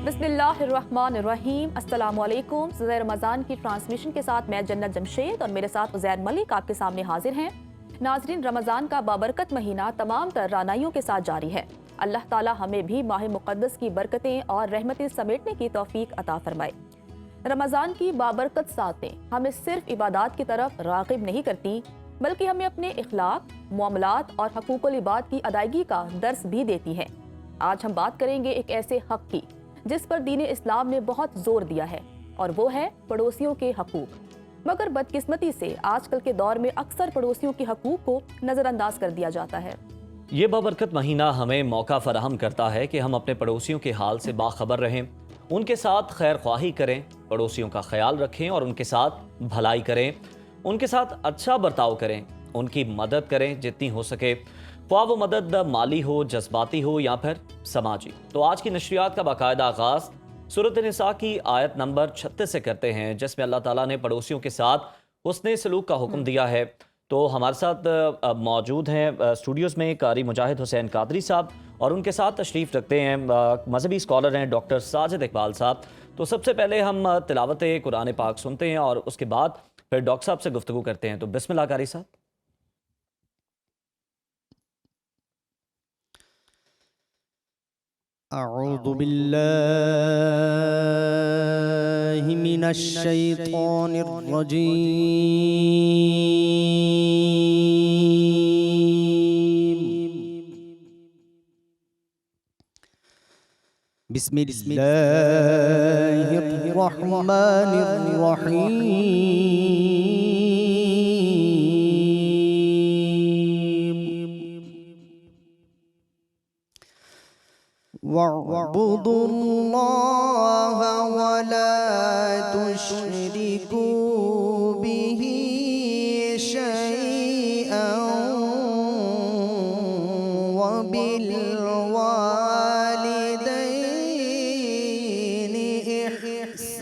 बिस्मिल्लाहिर्रहमानिर्रहीम। अस्सलामुअलैकुम। ज़ुज़ै रमज़ान की ट्रांसमिशन के साथ मैं जन्नत जमशेद और मेरे साथ उज़ैर मलिक आपके सामने हाजिर हैं। नाज़रीन, रमज़ान का बाबरकत महीना तमाम तर रानाइयों के साथ जारी है। अल्लाह ताला हमें भी माह मुक़द्दस की बरकतें और रहमतें समेटने की तौफीक अता फरमाए। रमज़ान की बाबरकत सातें हमें सिर्फ इबादत की तरफ राग़िब नहीं करती, बल्कि हमें अपने इखलाक, मामलात और हकूक़ुल इबाद की अदायगी का दर्स भी देती है। आज हम बात करेंगे एक ऐसे हक़ की जिस पर दीन इस्लाम ने बहुत जोर दिया है, और वो है पड़ोसियों के हकूक। मगर बदकिस्मती से आजकल के दौर में अक्सर पड़ोसियों के हकूक को नज़रअंदाज कर दिया जाता है। ये बाबरकत महीना हमें मौका फराहम करता है कि हम अपने पड़ोसियों के हाल से बाखबर रहें, उनके साथ खैर ख्वाही करें, पड़ोसियों का ख्याल रखें और उनके साथ भलाई करें, उनके साथ अच्छा बर्ताव करें, उनकी मदद करें जितनी हो सके, ख्वाह वो मदद माली हो, जज्बाती हो या फिर समाजी। तो आज की नशरियात का बाकायदा आगाज़ सूरत निसा की आयत नंबर 36 से करते हैं, जिसमें अल्लाह ताला ने पड़ोसियों के साथ हुस्ने सलूक का हुक्म दिया है। तो हमारे साथ मौजूद हैं स्टूडियोज़ में कारी मुजाहिद हुसैन कादरी साहब, और उनके साथ तशरीफ़ रखते हैं मजहबी स्कॉलर हैं डॉक्टर साजिद इकबाल साहब। तो सबसे पहले हम तिलावत कुरान पाक सुनते हैं और उसके बाद फिर डॉक्टर साहब से गुफ्तगू करते हैं। तो बिस्मिल्लाह कारी साहब। अऊज़ु बिल्लाहि मिनश शैतानिर रजीम। बिस्मिल्लाहिर रहमानिर रहीम। वअब्दुल्लाह वला तुश्रिकू बिही शैअन वबिल वालिदैनि इहसाना।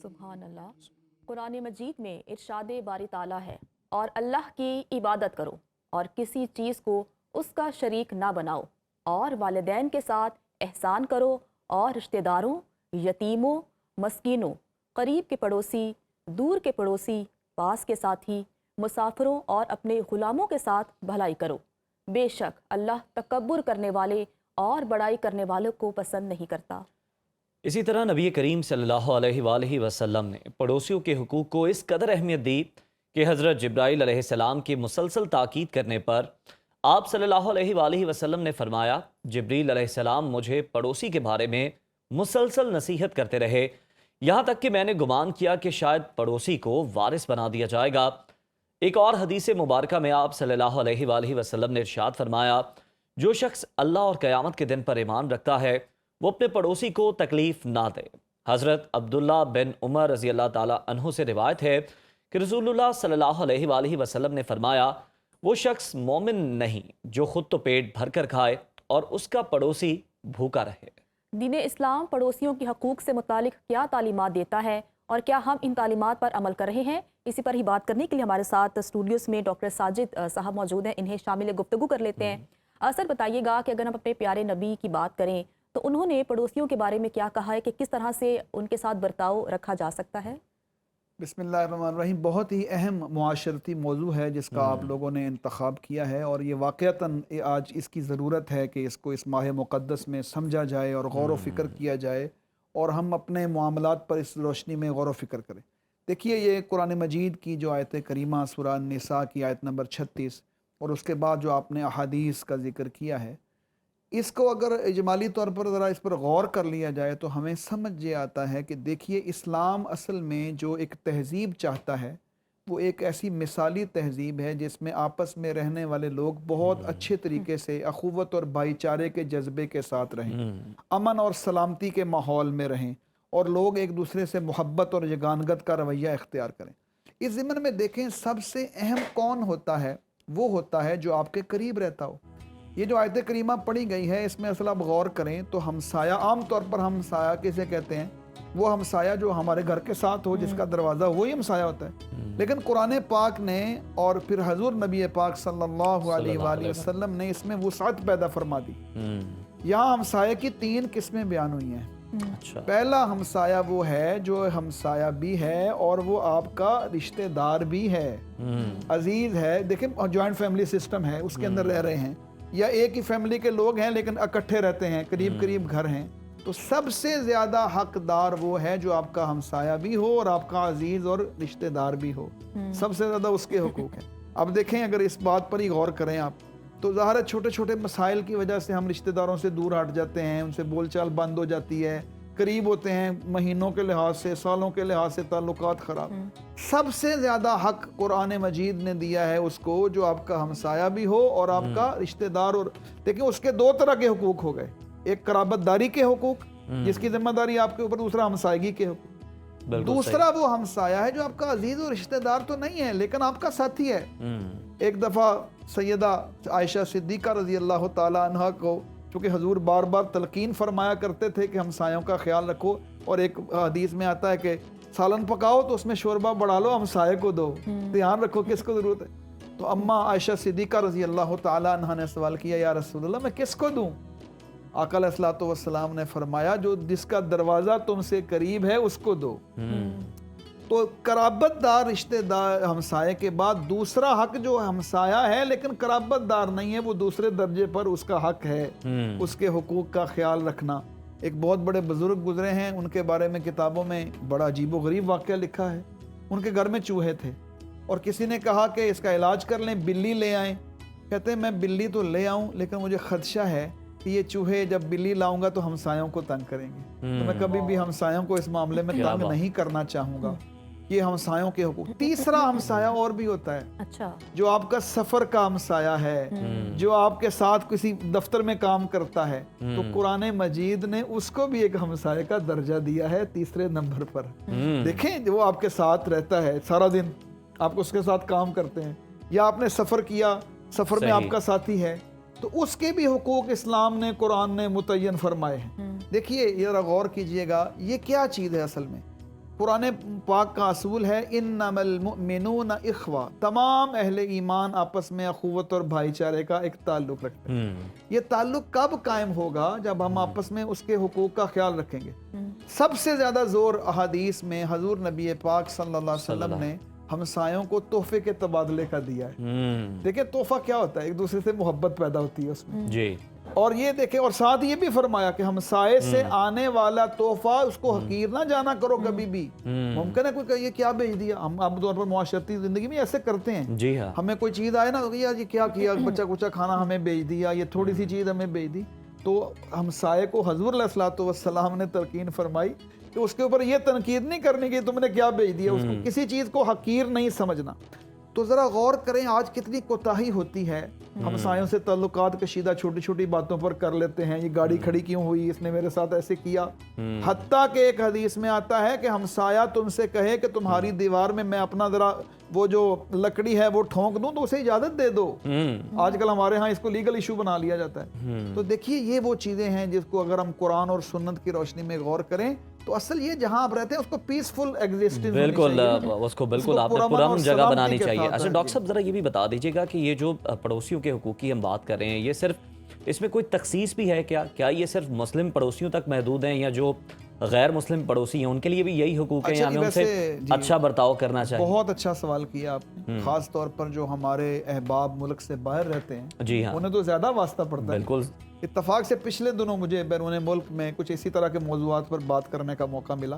सुभान अल्लाह। कुरान मजीद में इरशाद बारी ताला है, और अल्लाह की इबादत करो और किसी चीज़ को उसका शरीक ना बनाओ, और वालिदैन के साथ एहसान करो, और रिश्तेदारों, यतीमों, मस्कीनों, करीब के पड़ोसी, दूर के पड़ोसी, पास के साथी, मुसाफिरों और अपने ग़ुलामों के साथ भलाई करो। बेशक अल्लाह तकब्बुर करने वाले और बड़ाई करने वालों को पसंद नहीं करता। इसी तरह नबी करीम सल्लल्लाहु अलैहि वसल्लम ने पड़ोसियों के हुकूक को इस कदर अहमियत दी कि हज़रत जिब्राईल अलैहिस्सलाम की मुसलसल ताकीद करने पर आप सल्लल्लाहु अलैहि वसल्लम ने फरमाया, जिब्रील अलैहिस्सलाम मुझे पड़ोसी के बारे में मुसलसल नसीहत करते रहे, यहाँ तक कि मैंने गुमान किया कि शायद पड़ोसी को वारिस बना दिया जाएगा। एक और हदीस मुबारका में आप सल्लल्लाहु अलैहि वसल्लम ने इरशाद फरमाया, जो शख्स अल्लाह और क़यामत के दिन पर ईमान रखता है वो अपने पड़ोसी को तकलीफ़ ना दे। हज़रत अब्दुल्ला बिन उमर रज़ी अल्लाह ताला अन्हु से रिवायत है कि रसूलुल्लाह सल्लल्लाहु अलैहि वसल्लम ने फरमाया, वो शख्स मोमिन नहीं जो ख़ुद तो पेट भर कर खाए और उसका पड़ोसी भूखा रहे। दीन इस्लाम पड़ोसियों के हकूक़ से मुतालिक क्या तालीमात देता है और क्या हम इन तालीमात पर अमल कर रहे हैं? इसी पर ही बात करने के लिए हमारे साथ स्टूडियोज़ में डॉक्टर साजिद साहब मौजूद हैं। इन्हें शामिल गुफ्तगू कर लेते हैं। सर बताइएगा कि अगर हम अपने प्यारे नबी की बात करें तो उन्होंने पड़ोसियों के बारे में क्या कहा है कि किस तरह से उनके साथ बर्ताव रखा जा सकता है? बिस्मिल्लाहिर्रहमानिर्रहीम। बहुत ही अहम मुआशरती मौजू है जिसका आप लोगों ने इंतखाब किया है, और ये वाक़यतन आज इसकी ज़रूरत है कि इसको इस माह मुक़द्दस में समझा जाए और गौर व फ़िक्र किया जाए, और हम अपने मामलात पर इस रोशनी में गौर व फ़िक्र करें। देखिए, ये कुरान मजीद की जो आयत करीमा सूरह निसा की आयत नंबर 36 और उसके बाद जो आपने अहादीस का ज़िक्र किया है, इसको अगर इजमाली तौर पर ज़रा इस पर गौर कर लिया जाए तो हमें समझ ये आता है कि देखिए, इस्लाम असल में जो एक तहज़ीब चाहता है वो एक ऐसी मिसाली तहज़ीब है जिसमें आपस में रहने वाले लोग बहुत अच्छे तरीके से अखुवत और भाईचारे के जज्बे के साथ रहें, अमन और सलामती के माहौल में रहें, और लोग एक दूसरे से मोहब्बत और यगानगत का रवैया इख्तियार करें। इस ज़िम्मन में देखें, सबसे अहम कौन होता है? वो होता है जो आपके करीब रहता हो। ये जो आयत करीमा पढ़ी गई है, इसमें असल आप गौर करें तो हमसाया, आम तौर पर हमसाया किसे कहते हैं? वो हमसाया जो हमारे घर के साथ हो, जिसका दरवाज़ा वही हमसाया होता है। लेकिन कुरान पाक ने और फिर हजूर नबी पाक सल्लल्लाहु अलैहि वसल्लम ने इसमें वुसअत पैदा फरमा दी। यहाँ हमसाया की 3 किस्में बयान हुई हैं। अच्छा। पहला हमसाया वो है जो हमसाया भी है और वो आपका रिश्तेदार भी है, अजीज है। देखिए, जॉइंट फैमिली सिस्टम है, उसके अंदर रह रहे हैं, या एक ही फैमिली के लोग हैं लेकिन इकट्ठे रहते हैं, करीब करीब घर हैं, तो सबसे ज़्यादा हकदार वो है जो आपका हमसाया भी हो और आपका अजीज़ और रिश्तेदार भी हो। सबसे ज़्यादा उसके हुकूक हैं। अब देखें, अगर इस बात पर ही गौर करें आप, तो ज़ाहिर है छोटे छोटे मसाइल की वजह से हम रिश्तेदारों से दूर हट जाते हैं, उनसे बोलचाल बंद हो जाती है, करीब होते हैं महीनों के लिहाज से, सालों के लिहाज से ताल्लुकात ख़राब। सबसे ज़्यादा हक कुरान मजीद ने दिया है उसको जो आपका हमसाया भी हो और आपका रिश्तेदार। और देखिए, उसके 2 तरह के हुकूक हो गए, एक कराबतदारी के हुकूक जिसकी जिम्मेदारी आपके ऊपर, दूसरा हमसायगी के हुकूक। दूसरा वो हमसाया है जो आपका अजीज और रिश्तेदार तो नहीं है लेकिन आपका साथी है। एक दफ़ा सैयदा आयशा सिद्दीक़ा रज़ी अल्लाह ताला अन्हा को, चूँकि हजूर बार बार तलकीन फरमाया करते थे कि हमसायों का ख्याल रखो, और एक हदीस में आता है कि सालन पकाओ तो उसमें शोरबा बढ़ा लो, हमसाये को दो, ध्यान रखो किसको ज़रूरत है। तो अम्मा आयशा सिद्दीक़ा रज़ी अल्लाह ताला अन्हा ने सवाल किया, या रसूलल्लाह मैं किसको दूँ? आका अलैहिस्सलातु वस्सलाम ने फरमाया, जो जिसका दरवाज़ा तुमसे करीब है उसको दो। तो कराबतदार रिश्तेदार हमसाये के बाद दूसरा हक जो हमसाया है लेकिन कराबतदार नहीं है, वो दूसरे दर्जे पर उसका हक है उसके हुकूक का ख्याल रखना। एक बहुत बड़े बुजुर्ग गुजरे हैं, उनके बारे में किताबों में बड़ा अजीबोगरीब वाक़या लिखा है। उनके घर में चूहे थे और किसी ने कहा कि इसका इलाज कर लें, बिल्ली ले आएं। कहते हैं मैं बिल्ली तो ले आऊं लेकिन मुझे खदशा है कि ये चूहे जब बिल्ली लाऊंगा तो हमसायों को तंग करेंगे, तो मैं कभी भी हमसायों को इस मामले में क्या तंग बात। नहीं करना चाहूंगा। ये हमसायों के हुकूक। तीसरा हमसाया और भी होता है, अच्छा। जो आपका सफर का हमसाया है, जो आपके साथ किसी दफ्तर में काम करता है, तो कुरान मजीद ने उसको भी एक हमसाये का दर्जा दिया है तीसरे नंबर पर। देखें, वो आपके साथ रहता है सारा दिन, आप उसके साथ काम करते हैं, या आपने सफर किया, सफर में सही। आपका साथी है, तो उसके भी हुकूक इस्लाम ने, कुरान ने मुतय्यन फरमाए हैं। देखिए, जरा गौर कीजिएगा, ये क्या चीज़ है असल में। कुरान पाक का असूल है इन्नमल मुमिनून इख्वा, तमाम अहले ईमान आपस में अखुवत और भाईचारे का एक ताल्लुक रखते हैं। ये ताल्लुक कब कायम होगा? जब हम आपस में उसके हुकूक का ख्याल रखेंगे। सबसे ज्यादा जोर अहादीस में हजूर नबी पाक सल्लल्लाहु अलैहि वसल्लम ने हमसायों को तोहफे के तबादले का दिया है। देखिए, तोहफा क्या होता है? एक दूसरे से मोहब्बत पैदा होती है उसमें जी। और ये देखे, और साथ ये भी फरमाया कि हमसाये से आने वाला तोहफा उसको हकीर ना जाना करो कभी भी। मुमकिन है कोई कहे ये क्या भेज दिया, हम आमतौर पर मुआशरती जिंदगी में ऐसे करते हैं। जी हाँ। हमें कोई चीज़ आए ना, तो यार ये क्या किया, बच्चा कुचा खाना हमें भेज दिया, ये थोड़ी सी चीज़ हमें भेज दी। तो हमसाये को हजूर अलैहिस्सलातु वस्सलाम ने तलकीन फरमाई कि उसके ऊपर ये तनकीद नहीं करनी कि तुमने क्या भेज दिया, उसको किसी चीज़ को हकीर नहीं समझना। तो ज़रा गौर करें, आज कितनी कोताही होती है। हमसायों से ताल्लुकात कशीदा छोटी छोटी बातों पर कर लेते हैं। ये गाड़ी खड़ी क्यों हुई, इसने मेरे साथ ऐसे किया। हत्ता के एक हदीस में आता है कि हमसाया तुमसे कहे कि तुम्हारी दीवार में मैं अपना ज़रा वो जो लकड़ी है वो ठोंक दूं, तो उसे इजाज़त दे दो। आजकल हमारे यहाँ इसको लीगल इशू बना लिया जाता है। तो देखिए, ये वो चीज़ें हैं जिसको अगर हम कुरान और सुन्नत की रोशनी में गौर करें, तो असल ये जहाँ आप रहते हैं उसको पीसफुल एग्जिस्टेंस बिल्कुल, उसको बिल्कुल आपने पुरअमन जगह बनानी चाहिए। अच्छा डॉक्टर साहब, ज़रा ये भी बता दीजिएगा कि ये जो पड़ोसियों के हुकूक की हम बात कर रहे हैं, ये सिर्फ इसमें कोई तखसीस भी है क्या? क्या ये सिर्फ मुस्लिम पड़ोसियों तक महदूद हैं, या जो गैर मुस्लिम पड़ोसी हैं उनके लिए भी यही हुकूक है, या हमें उनसे अच्छा बर्ताव करना चाहिए? बहुत अच्छा सवाल किया आपने। खास तौर पर जो हमारे अहबाब मुल्क से बाहर रहते हैं, जी हाँ, उन्हें तो ज्यादा वास्ता पड़ता है। बिल्कुल। इत्तफाक से पिछले दिनों मुझे बैरून मुल्क में कुछ इसी तरह के मौजूआत पर बात करने का मौका मिला।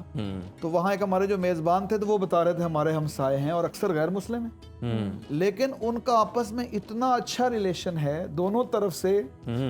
तो वहाँ एक हमारे जो मेज़बान थे, तो वो बता रहे थे हमारे हमसाए हैं और अक्सर गैर मुस्लिम हैं, लेकिन उनका आपस में इतना अच्छा रिलेशन है दोनों तरफ से।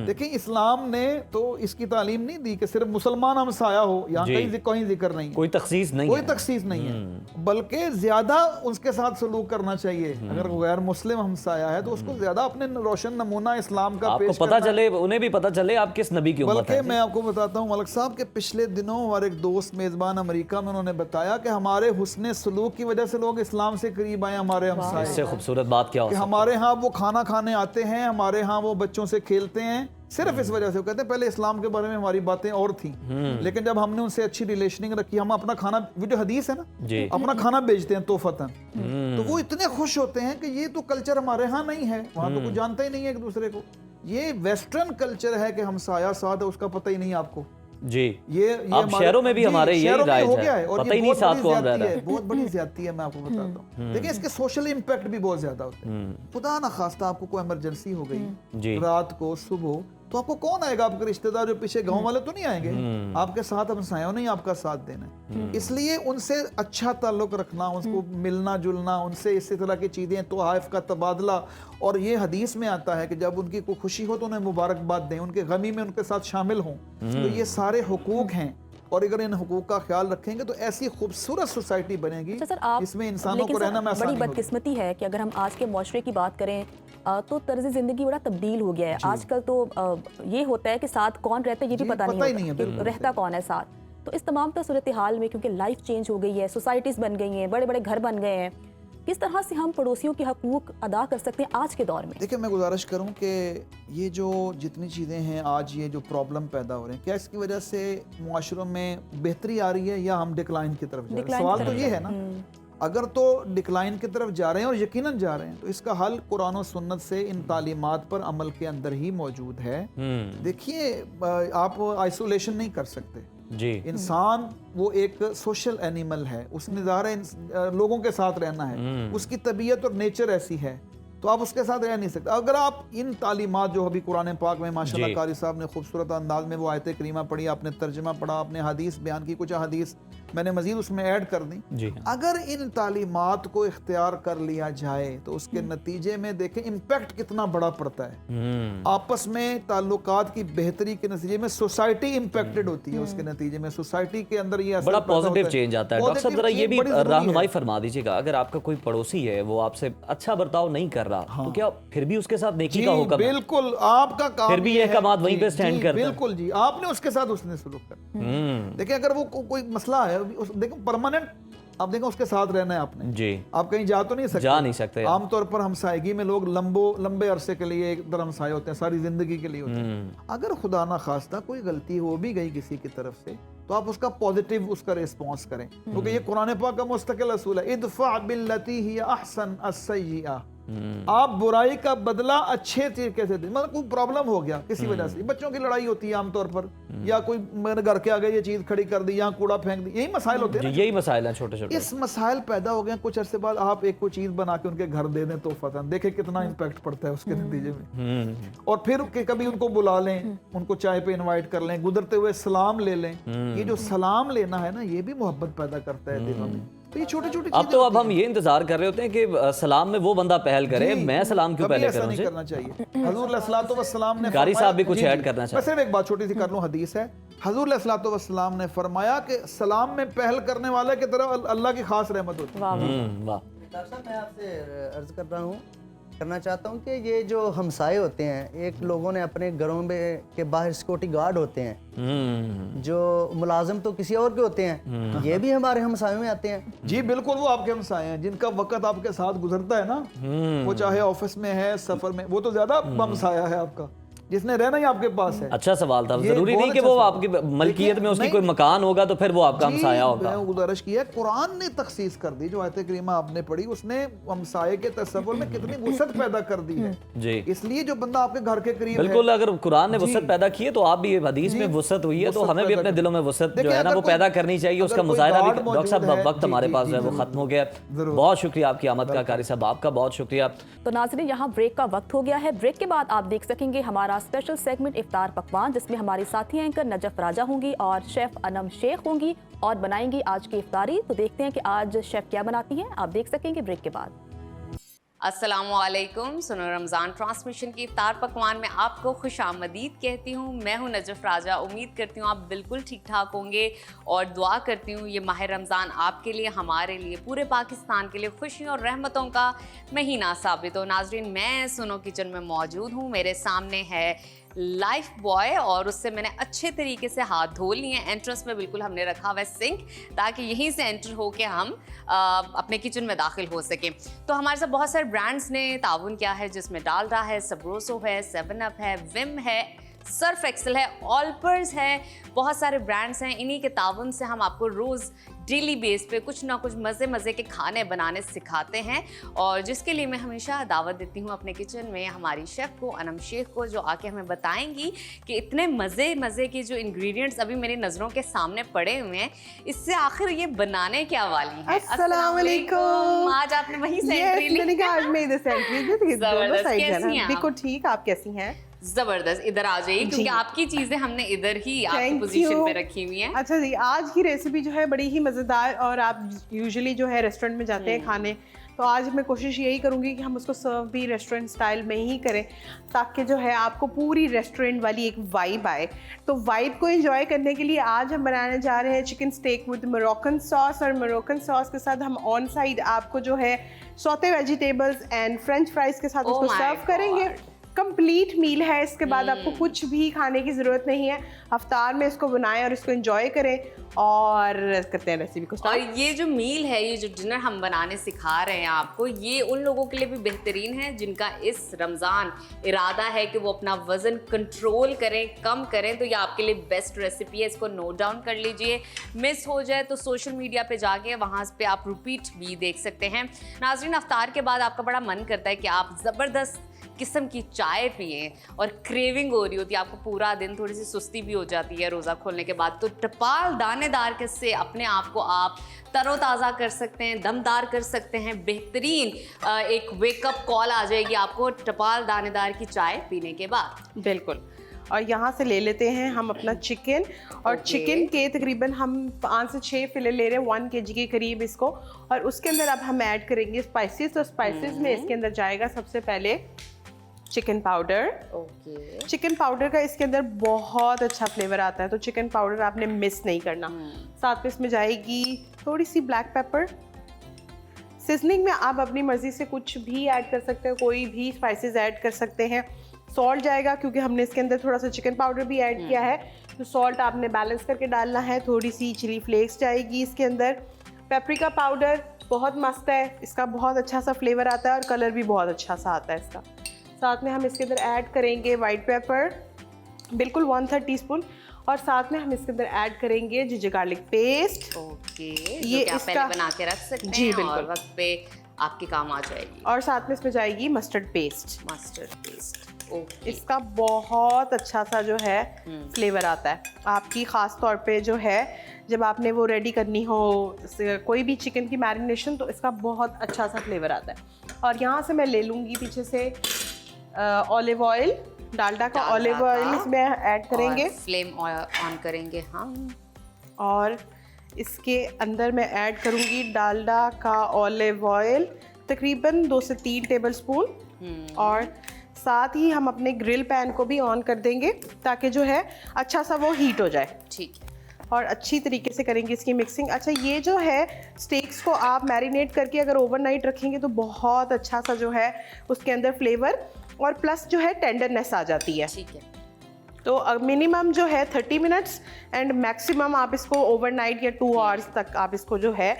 देखिए, इस्लाम ने तो इसकी तालीम नहीं दी कि सिर्फ मुसलमान हमसाया हो, यहाँ कहीं जिक्र नहीं, कोई तखसीस नहीं, कोई तखसीस नहीं है, बल्कि ज्यादा उसके साथ सलूक करना चाहिए। अगर गैर मुस्लिम हमसाया है तो उसको ज्यादा अपने रोशन नमूना इस्लाम का आपको पेश पता चले, उन्हें भी पता चले आप किस नबी की उम्मत बल्कि हैं। मैं आपको बताता हूँ मलक साहब के पिछले दिनों हमारे एक दोस्त मेज़बान अमेरिका में, उन्होंने बताया कि हमारे हुस्ने सलूक की वजह से लोग इस्लाम से करीब आए। हमारे हमसाए, इससे खूबसूरत बात क्या हो कि सकती है? हमारे यहाँ वो खाना खाने आते हैं, हमारे यहाँ वो बच्चों से खेलते हैं, सिर्फ इस वजह से। वो कहते हैं पहले इस्लाम के बारे में हमारी बातें और थी, लेकिन जब हमने उनसे अच्छी रिलेशनिंग रखी, हम अपना खाना, वो जो हदीस है ना, जी। अपना खाना बेचते हैं तोहफतन, तो वो इतने खुश होते हैं कि ये तो कल्चर हमारे यहाँ नहीं है, वहाँ तो कुछ जानता ही नहीं है एक दूसरे को। ये वेस्टर्न कल्चर है कि हमसाया साथ है, उसका पता ही नहीं आपको। जी, ये अब शहरों में भी हमारे यही शहरों में राइज हो है, गया है, और पता ये ही नहीं बहुत साथ बड़ी कौन रह ज्यादती रहा है, है। बहुत बड़ी ज्यादती है। मैं आपको बताता हूँ, देखिए इसके सोशल इम्पैक्ट भी बहुत ज्यादा होते हैं। खुदा ना खास्ता आपको कोई इमरजेंसी हो गई जी। रात को, सुबह, तो आपको कौन आएगा? आपके रिश्तेदार जो पीछे गांव वाले तो नहीं आएंगे, आपके साथ हमसायों ने ही आपका साथ देना है। इसलिए उनसे अच्छा ताल्लुक रखना, उनको मिलना जुलना, उनसे इसी तरह की चीजें, तोहाइफ का तबादला। और ये हदीस में आता है कि जब उनकी कोई खुशी हो तो उन्हें मुबारकबाद दें, उनके गमी में उनके साथ शामिल हों। तो ये सारे हुकूक हैं, और अगर इन हुकूक का ख्याल रखेंगे तो ऐसी खूबसूरत सोसाइटी बनेगी जिसमें इंसानों को रहना में आसानी बड़ी बदकिस्मती है कि अगर हम आज के मुआशरे की बात करें तो तर्ज ज़िंदगी बड़ा तब्दील हो गया है। आजकल तो ये होता है कि साथ कौन रहता है ये भी पता नहीं होता कि रहता कौन है साथ। तो इस तमाम सूरत हाल में, क्योंकि लाइफ चेंज हो गई है, सोसाइटीज़ बन गई हैं, बड़े बड़े घर बन गए हैं, किस तरह से हम पड़ोसियों के हकूक अदा कर सकते हैं आज के दौर में? देखिए, मैं गुजारिश करूं कि ये जो जितनी चीज़ें हैं आज, ये जो प्रॉब्लम पैदा हो रहे हैं, क्या इसकी वजह से मुआशरों में बेहतरी आ रही है या हम डिक्लाइन की तरफ जा रहे हैं? सवाल तो ये है ना। अगर तो डिक्लाइन की तरफ जा रहे हैं और यकीनन जा रहे हैं, तो इसका हल कुरान और सुन्नत से इन तालीमात पर अमल के अंदर ही मौजूद है। देखिए, आप आइसोलेशन नहीं कर सकते जी। इंसान वो एक सोशल एनिमल है, उसने ज़ाहिर है लोगों के साथ रहना है, उसकी तबीयत और नेचर ऐसी है। तो आप उसके साथ रह नहीं सकते। अगर आप इन तालीमात जो अभी कुरान पाक में माशाल्लाह जी। कारी साहब ने खूबसूरत अंदाज में वो आयत करीमा पढ़ी, आपने तर्जमा पढ़ा, आपने हदीस बयान की, कुछ हदीस मैंने मजीद उसमें ऐड कर दी। जी अगर इन तालीमात को इख्तियार कर लिया जाए तो उसके नतीजे में देखें इम्पैक्ट कितना बड़ा पड़ता है। आपस में ताल्लुकात की बेहतरी के नतीजे में सोसाइटी इम्पैक्टेड होती है, उसके नतीजे में सोसाइटी के अंदर ये असर बड़ा पैदा होता पॉजिटिव है। चेंज आता है। डॉक्टर साहब Positive जरा ये change भी बड़ी ज़रूरी रहनुमाई है। फरमा दीजिएगा, अगर आपका कोई पड़ोसी है वो आपसे अच्छा बर्ताव नहीं कर रहा, तो क्या फिर भी उसके साथ नेकी जी का हुक्म है? बिल्कुल, आपका काम फिर भी ये ये है- अहकामात वहीं जी, पे स्टैंड जी, करते हैं। बिल्कुल जी, आपने उसके साथ उसने सलूक कर। देखिए अगर वो कोई मसला है, देखो परमानेंट आप देखो उसके साथ रहना है आपने, जी आप कहीं जा तो नहीं सकते। जा नहीं सकते। आमतौर पर हमसायगी में लोग लंबे अरसे के लिए एक तरह हमसाये होते हैं, सारी जिंदगी के लिए होते हैं। अगर खुदा ना खास्ता कोई गलती हो भी गई किसी की तरफ से, तो आप उसका पॉजिटिव उसका रिस्पॉन्स करें, क्योंकि ये कुरान पाक का मुस्तकिल असूल है, इदफा बिल्लती हिया अहसन अस्सय्यिआ। आप बुराई का बदला अच्छे तरीके से दें। मतलब कोई प्रॉब्लम हो गया किसी वजह से, बच्चों की लड़ाई होती है आमतौर पर, या कोई मेरे घर के आगे ये चीज खड़ी कर दी, यहाँ कूड़ा फेंक दी, यही मसाइल होते हैं जी, ना। यही मसाइल हैं छोटे छोटे। इस मसाइल पैदा हो गए, कुछ अरसे बाद आप एक कोई चीज बना के उनके घर दे दें तोहफतन, देखें कितना इम्पैक्ट पड़ता है उसके नतीजे में। और फिर कभी उनको बुला लें, उनको चाय पे इनवाइट कर लें, गुजरते हुए सलाम ले लें। ये जो सलाम लेना है ना, ये भी मोहब्बत पैदा करता है दिलों में। तो ये छोटी छोटी अब तो अब हम ये इंतजार कर रहे होते हैं कि सलाम में वो बंदा पहल करे, मैं सलाम क्यों पहले ऐसा करूं? नहीं करना चाहिए। हजूर अलैहिस्सलातु वस्सलाम ने कारी साहब भी फरमाया- कुछ जी, ऐड जी। करना मैं चाहते सिर्फ एक बात छोटी सी कर लूं, हदीस है, हजूर अलैहिस्सलातु वस्सलाम ने फरमाया कि सलाम में पहल करने वाले की तरफ अल्लाह की खास रहमत होती है। वाह वाह। वाह। डॉक्टर साहब मैं आपसे अर्ज करना चाहता हूँ कि ये जो हमसाए होते हैं, एक लोगों ने अपने घरों में के बाहर सिक्योरिटी गार्ड होते हैं, जो मुलाजिम तो किसी और के होते हैं, ये भी हमारे हमसायों में आते हैं। जी बिल्कुल, वो आपके हमसाए हैं जिनका वक्त आपके साथ गुजरता है ना, वो चाहे ऑफिस में है, सफर में, वो तो ज्यादा हमसाया है आपका, जिसने रहना ही आपके पास है। अच्छा सवाल था। ये जरूरी बहुत नहीं कि अच्छा वो सवाल। आपकी मलकियत में उसकी नहीं, कोई मकान होगा तो फिर वो आपका जी, हमसाया होगा। मैं गुजारिश की है, कुरान ने तखसीस कर दी, जो आयत करीमा आपने पढ़ी उसने हमसाये के तस्वुर में कितनी वुसअत पैदा कर दी है। जी इसलिए जो बंदा आपके घर के करीब बिल्कुल, है, अगर कुरान ने जी। वुसअत पैदा की है तो आप भी हदीस जी, में वुसअत हुई है, तो वुसअत हमें भी पैदा अपने कर- दिलों में वुसअत जो देखिए, है ना अगर वो कोई- पैदा करनी चाहिए। अगर उसका कोई मुजाहिदा भी। गार्ड डॉक्टर मौजूद साहब है, वक्त जी, हमारे जी, पास जी, जो है वो जरूर। खत्म हो गया। जरूर। बहुत शुक्रिया आपकी आमद का कारी साहब, आपका बहुत शुक्रिया। तो नाज़रीन, यहाँ ब्रेक का वक्त हो गया है। ब्रेक के बाद आप देख सकेंगे हमारा स्पेशल सेगमेंट इफ्तार पकवान, जिसमें हमारी साथी एंकर नजफ राजा होंगी और शेफ अनम शेख होंगी और बनाएंगी आज की इफ्तारी। तो देखते हैं कि आज शेफ क्या बनाती हैं, आप देख सकेंगे ब्रेक के बाद। अस्सलामुअलैकुम। सुनो रमज़ान ट्रांसमिशन की इफ्तार पकवान में आपको खुश आमदीद कहती हूँ। मैं हूँ नजफ राजा। उम्मीद करती हूँ आप बिल्कुल ठीक ठाक होंगे और दुआ करती हूँ ये माह रमज़ान आपके लिए, हमारे लिए, पूरे पाकिस्तान के लिए खुशी और रहमतों का महीना साबित हो। नाजरीन, मैं सुनो किचन में मौजूद हूँ। मेरे सामने है लाइफ बॉय और उससे मैंने अच्छे तरीके से हाथ धो लिए हैं। एंट्रेंस में बिल्कुल हमने रखा हुआ है सिंक, ताकि यहीं से एंटर होके हम अपने किचन में दाखिल हो सकें। तो हमारे साथ बहुत सारे ब्रांड्स ने ताउन किया है, जिसमें डालडा है, सबरोसो है, 7 अप है, विम है, सर्फ एक्सेल है, ऑलपर्स है, बहुत सारे ब्रांड्स हैं। इन्हीं के ताउन से हम आपको रोज़ डेली बेस पे कुछ ना कुछ मज़े के खाने बनाने सिखाते हैं, और जिसके लिए मैं हमेशा दावत देती हूँ अपने किचन में हमारी शेफ़ को, अनम शेख को, जो आके हमें बताएंगी कि इतने मज़े के जो इंग्रेडिएंट्स अभी मेरी नज़रों के सामने पड़े हुए हैं, इससे आखिर ये बनाने क्या वाली है। अस्सलाम वालेकुम। आज आपने वहीं से Yes, एंट्री ली। मैंने कहा आज मैं इधर से एंट्री दी थी, दोनों जबरदस्त। साइड कैसी जाना। हैं आप? बिल्कुल ठीक, आप कैसी हैं? जबरदस्त, इधर आ जाइए, क्योंकि जी। आपकी चीजें हमने इधर ही आपकी Thank पोजीशन you। पे रखी हुई हैं। अच्छा जी, आज की रेसिपी जो है बड़ी ही मज़ेदार, और आप यूजुअली जो है रेस्टोरेंट में जाते हैं खाने, तो आज मैं कोशिश यही करूँगी कि हम उसको सर्व भी रेस्टोरेंट स्टाइल में ही करें, ताकि जो है आपको पूरी रेस्टोरेंट वाली एक वाइब आए। तो वाइब को एंजॉय करने के लिए आज हम बनाने जा रहे हैं chicken steak with Moroccan sauce, और मोरक्कन सॉस के साथ हम ऑन साइड आपको जो है sauté vegetables and French fries के साथ Oh उसको my सर्व करेंगे। God। कंप्लीट मील है, इसके बाद आपको कुछ भी खाने की ज़रूरत नहीं है। अफ्तार में इसको बनाएं और इसको एंजॉय करें, और करते हैं रेसिपी को और स्टार्ट। ये जो मील है, ये जो डिनर हम बनाने सिखा रहे हैं आपको, ये उन लोगों के लिए भी बेहतरीन है जिनका इस रमज़ान इरादा है कि वो अपना वज़न कंट्रोल करें, कम करें। तो ये आपके लिए बेस्ट रेसिपी है, इसको नोट डाउन कर लीजिए। मिस हो जाए तो सोशल मीडिया पे जाके वहाँ पे आप रिपीट भी देख सकते हैं। नाज़रीन, अफ्तार के बाद आपका बड़ा मन करता है कि आप ज़बरदस्त किस्म की चाय पिएं और क्रेविंग हो रही होती है, आपको पूरा दिन थोड़ी सी सुस्ती भी हो जाती है रोज़ा खोलने के बाद, तो टपाल दानेदार के से अपने आप को आप तरोताज़ा कर सकते हैं, दमदार कर सकते हैं। बेहतरीन एक वेकअप कॉल आ जाएगी आपको टपाल दानेदार की चाय पीने के बाद। बिल्कुल। और यहाँ से ले लेते हैं हम अपना चिकन, और चिकन के तकरीबन हम 5 से 6 फिले ले रहे हैं, 1 kg के करीब इसको। और उसके अंदर अब हम ऐड करेंगे स्पाइसेस। तो स्पाइसेस में इसके अंदर जाएगा सबसे पहले chicken powder. Okay. Chicken powder का इसके अंदर बहुत अच्छा फ्लेवर आता है, तो चिकन पाउडर आपने मिस नहीं करना। साथ में इसमें जाएगी थोड़ी सी ब्लैक पेपर। सीजनिंग में आप अपनी मर्जी से कुछ भी ऐड कर सकते हो, कोई भी स्पाइसेस ऐड कर सकते हैं। सॉल्ट जाएगा क्योंकि हमने इसके अंदर थोड़ा सा चिकन पाउडर भी ऐड किया है, तो सॉल्ट आपने बैलेंस करके डालना है। थोड़ी सी चिली फ्लेक्स जाएगी इसके अंदर। पेपरिका पाउडर बहुत मस्त है, इसका बहुत अच्छा सा फ्लेवर आता है और कलर भी बहुत अच्छा सा आता है इसका। साथ में हम इसके अंदर ऐड करेंगे वाइट पेपर, बिल्कुल 1/3 टीस्पून। और साथ में हम इसके अंदर ऐड करेंगे जिंजर गार्लिक पेस्ट। ओके, ये जो आप इसका पहले बना के रख सकते हैं। जी, और बिल्कुल। वक्त पे आपके काम आ जाएगी। और साथ में इसमें जाएगी mustard paste. Mustard paste. Okay. इसका बहुत अच्छा सा जो है फ्लेवर आता है आपकी, ख़ास तौर पे जो है जब आपने वो रेडी करनी हो कोई भी चिकन की मैरिनेशन, तो इसका बहुत अच्छा सा फ्लेवर आता है। और यहाँ से मैं ले लूँगी पीछे से ऑलिव ऑयल, डालडा का ऑलिव ऑयल इसमें ऐड करेंगे। फ्लेम ऑन करेंगे हम। और इसके अंदर मैं ऐड करूँगी डालडा का ऑलिव ऑयल, तकरीबन 2 से 3 टेबलस्पून। और साथ ही हम अपने ग्रिल पैन को भी ऑन कर देंगे ताकि जो है अच्छा सा वो हीट हो जाए। ठीक है। और अच्छी तरीके से करेंगे इसकी मिक्सिंग। अच्छा, ये जो है स्टेक्स को आप मैरिनेट करके अगर ओवरनाइट रखेंगे तो बहुत अच्छा सा जो है उसके अंदर फ्लेवर और प्लस जो है टेंडरनेस आ जाती है। ठीक है। तो मिनिमम जो है 30 मिनट्स एंड मैक्सिमम आप इसको ओवरनाइट या 2 आवर्स तक आप इसको जो है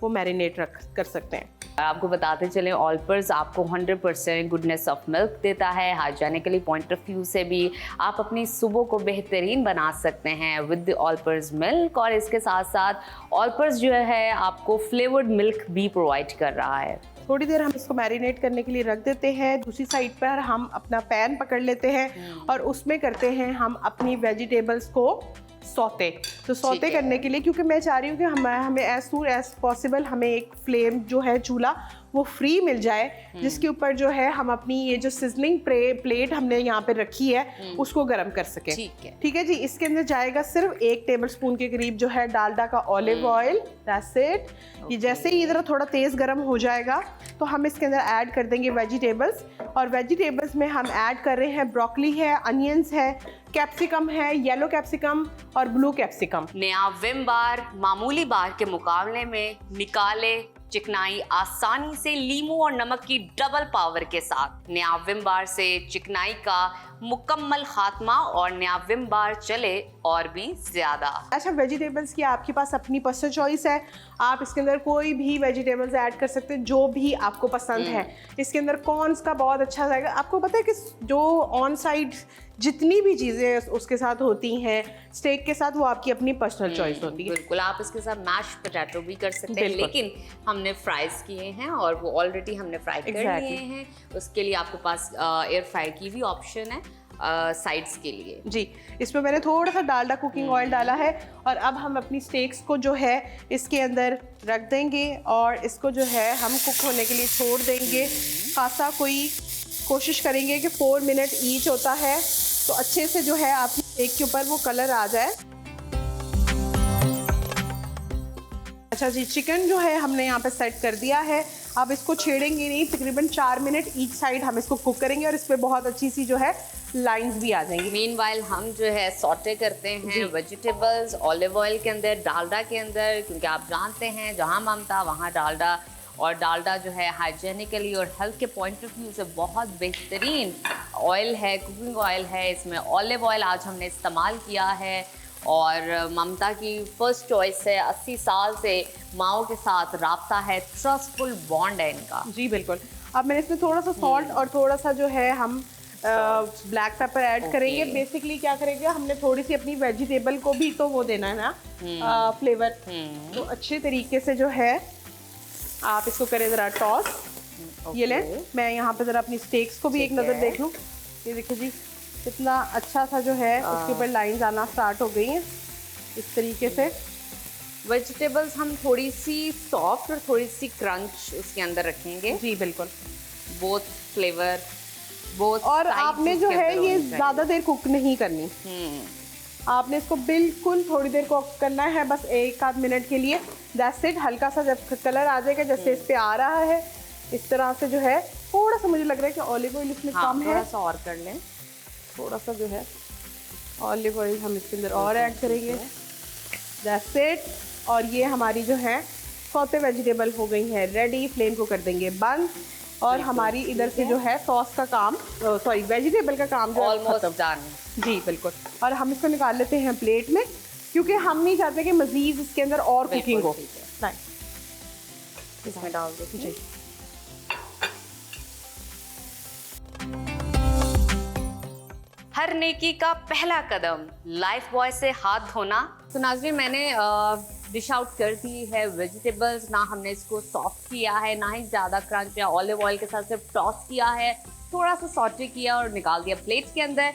वो मैरिनेट कर सकते हैं। आपको बताते चलें, ऑलपर्स आपको 100% गुडनेस ऑफ मिल्क देता है। हाइजेनिकली पॉइंट ऑफ व्यू से भी आप अपनी सुबह को बेहतरीन बना सकते हैं विद ऑलपर्स मिल्क। और इसके साथ साथ ऑलपर्स जो है आपको फ्लेवर्ड मिल्क भी प्रोवाइड कर रहा है। थोड़ी देर हम इसको मैरिनेट करने के लिए रख देते हैं। दूसरी साइड पर हम अपना पैन पकड़ लेते हैं और उसमें करते हैं हम अपनी वेजिटेबल्स को सौते। तो सौते करने के लिए, क्योंकि मैं चाह रही हूँ कि हमें एज सून एज पॉसिबल हमें एक फ्लेम जो है चूल्हा वो फ्री मिल जाए, जिसके ऊपर जो है हम अपनी ये जो सिजलिंग प्लेट हमने यहाँ पे रखी है उसको गर्म कर सकें। ठीक है जी। इसके अंदर जाएगा सिर्फ 1 टेबलस्पून के करीब जो है डालडा का ऑलिव ऑयल। That's it. ये जैसे ही इधर थोड़ा तेज़ गर्म हो जाएगा तो हम इसके अंदर ऐड कर देंगे वेजिटेबल्स। और वेजिटेबल्स में हम ऐड कर रहे हैं ब्रोकली है, अनियंस है, कैप्सिकम है, येलो कैप्सिकम और ब्लू कैप्सिकम। नया विम बार मामूली बार के मुकाबले में निकाले चिकनाई आसानी से लीमू और नमक की डबल पावर के साथ। नया विम बार से चिकनाई का मुकम्मल खात्मा और नया विम बार चले और भी ज्यादा। अच्छा, वेजिटेबल्स की आपके पास अपनी पर्सनल चॉइस है, आप इसके अंदर कोई भी वेजिटेबल्स ऐड कर सकते हैं जो भी आपको पसंद है। इसके अंदर कॉर्न्स का बहुत अच्छा जाएगा। आपको पता है कि जो ऑन साइड जितनी भी चीज़ें उसके साथ होती हैं स्टेक के साथ, वो आपकी अपनी पर्सनल चॉइस होती है। बिल्कुल, आप इसके साथ मैश पोटैटो भी कर सकते हैं, लेकिन हमने फ्राइज किए हैं और वो ऑलरेडी हमने फ्राई कर लिए हैं। उसके लिए आपके पास एयर फ्राई की भी ऑप्शन है साइड्स के लिए। जी, इसमें मैंने थोड़ा सा डालडा कुकिंग ऑयल डाला है। और अब हम अपनी स्टेक्स को जो है इसके अंदर रख देंगे और इसको जो है हम कुक होने के लिए छोड़ देंगे। खासा कोई कोशिश करेंगे कि 4 मिनट ईच होता है, तो अच्छे से जो है आपकी स्टेक के ऊपर वो कलर आ जाए। अच्छा जी, चिकन जो है हमने यहाँ पे सेट कर दिया है। अब इसको छेड़ेंगे नहीं, तकरीबन 4 मिनट ईच साइड हम इसको कुक करेंगे और इस पे बहुत अच्छी सी जो है लाइंस भी आ जाएंगी। मीनवाइल हम जो है सॉटे करते हैं वेजिटेबल्स ऑलिव ऑयल के अंदर, डालडा के अंदर, क्योंकि आप जानते हैं जहाँ ममता वहाँ डालडा। और डालडा जो है हाइजेनिकली और हेल्थ के पॉइंट ऑफ व्यू से बहुत बेहतरीन ऑयल है, कुकिंग ऑयल है। इसमें ऑलिव ऑयल आज हमने इस्तेमाल किया है और ममता की फर्स्ट चॉइस है। 80 साल से माओ के साथ राब्ता है, ट्रस्टफुल बॉन्ड है इनका। जी बिल्कुल। अब मैंने इसमें थोड़ा सा सॉल्ट और थोड़ा सा जो है हम ब्लैक पेपर ऐड करेंगे। बेसिकली क्या करेंगे, हमने थोड़ी सी अपनी वेजिटेबल को भी तो वो देना है ना फ्लेवर। तो अच्छे तरीके से जो है आप इसको करें ज़रा टॉस। ये लें, मैं यहाँ पे ज़रा अपनी स्टेक्स को भी एक नज़र देख लूँ। ये देखिए जी, कितना अच्छा सा जो है उसके ऊपर लाइंस आना स्टार्ट हो गई हैं इस तरीके से। वेजिटेबल्स हम थोड़ी सी सॉफ्ट और थोड़ी सी क्रंच उसके अंदर रखेंगे। जी बिल्कुल। Both flavour, both. और आपने जो है ये ज़्यादा देर कुक नहीं करनी, आपने इसको बिल्कुल थोड़ी देर कुक करना है, बस 1 आध मिनट के लिए। That's it. हल्का सा जब कलर आ जाएगा, जैसे इस पे आ रहा है, इस तरह से जो है थोड़ा सा मुझे लग रहा है कि ऑलिव ऑयल इसमें कम है, थोड़ा सा और कर लें। थोड़ा सा जो है ऑलिव ऑयल हम इसके अंदर और ऐड करेंगे। That's it. और ये हमारी जो है सौते वेजिटेबल हो गई हैं रेडी। फ्लेम को कर देंगे बंद और हमारी इधर से जो है सॉस का काम, सॉरी वेजिटेबल का काम जो है ऑलमोस्ट खत्म। डन। जी बिल्कुल। और हम इसको निकाल लेते हैं प्लेट में, क्योंकि हम नहीं चाहते कि मजीद इसके अंदर और कुकिंग हो। राइट, इसमें डाल दो जी। हर नेकी का पहला कदम लाइफ बॉय से हाथ धोना। तो नाज़रीन, मैंने डिश आउट कर दी है वेजिटेबल्स। ना हमने इसको सॉफ्ट किया है, ना ही ज़्यादा क्रंच या ऑलिव ऑयल के साथ सिर्फ टॉस किया है, थोड़ा सा सॉटे किया और निकाल दिया प्लेट के अंदर।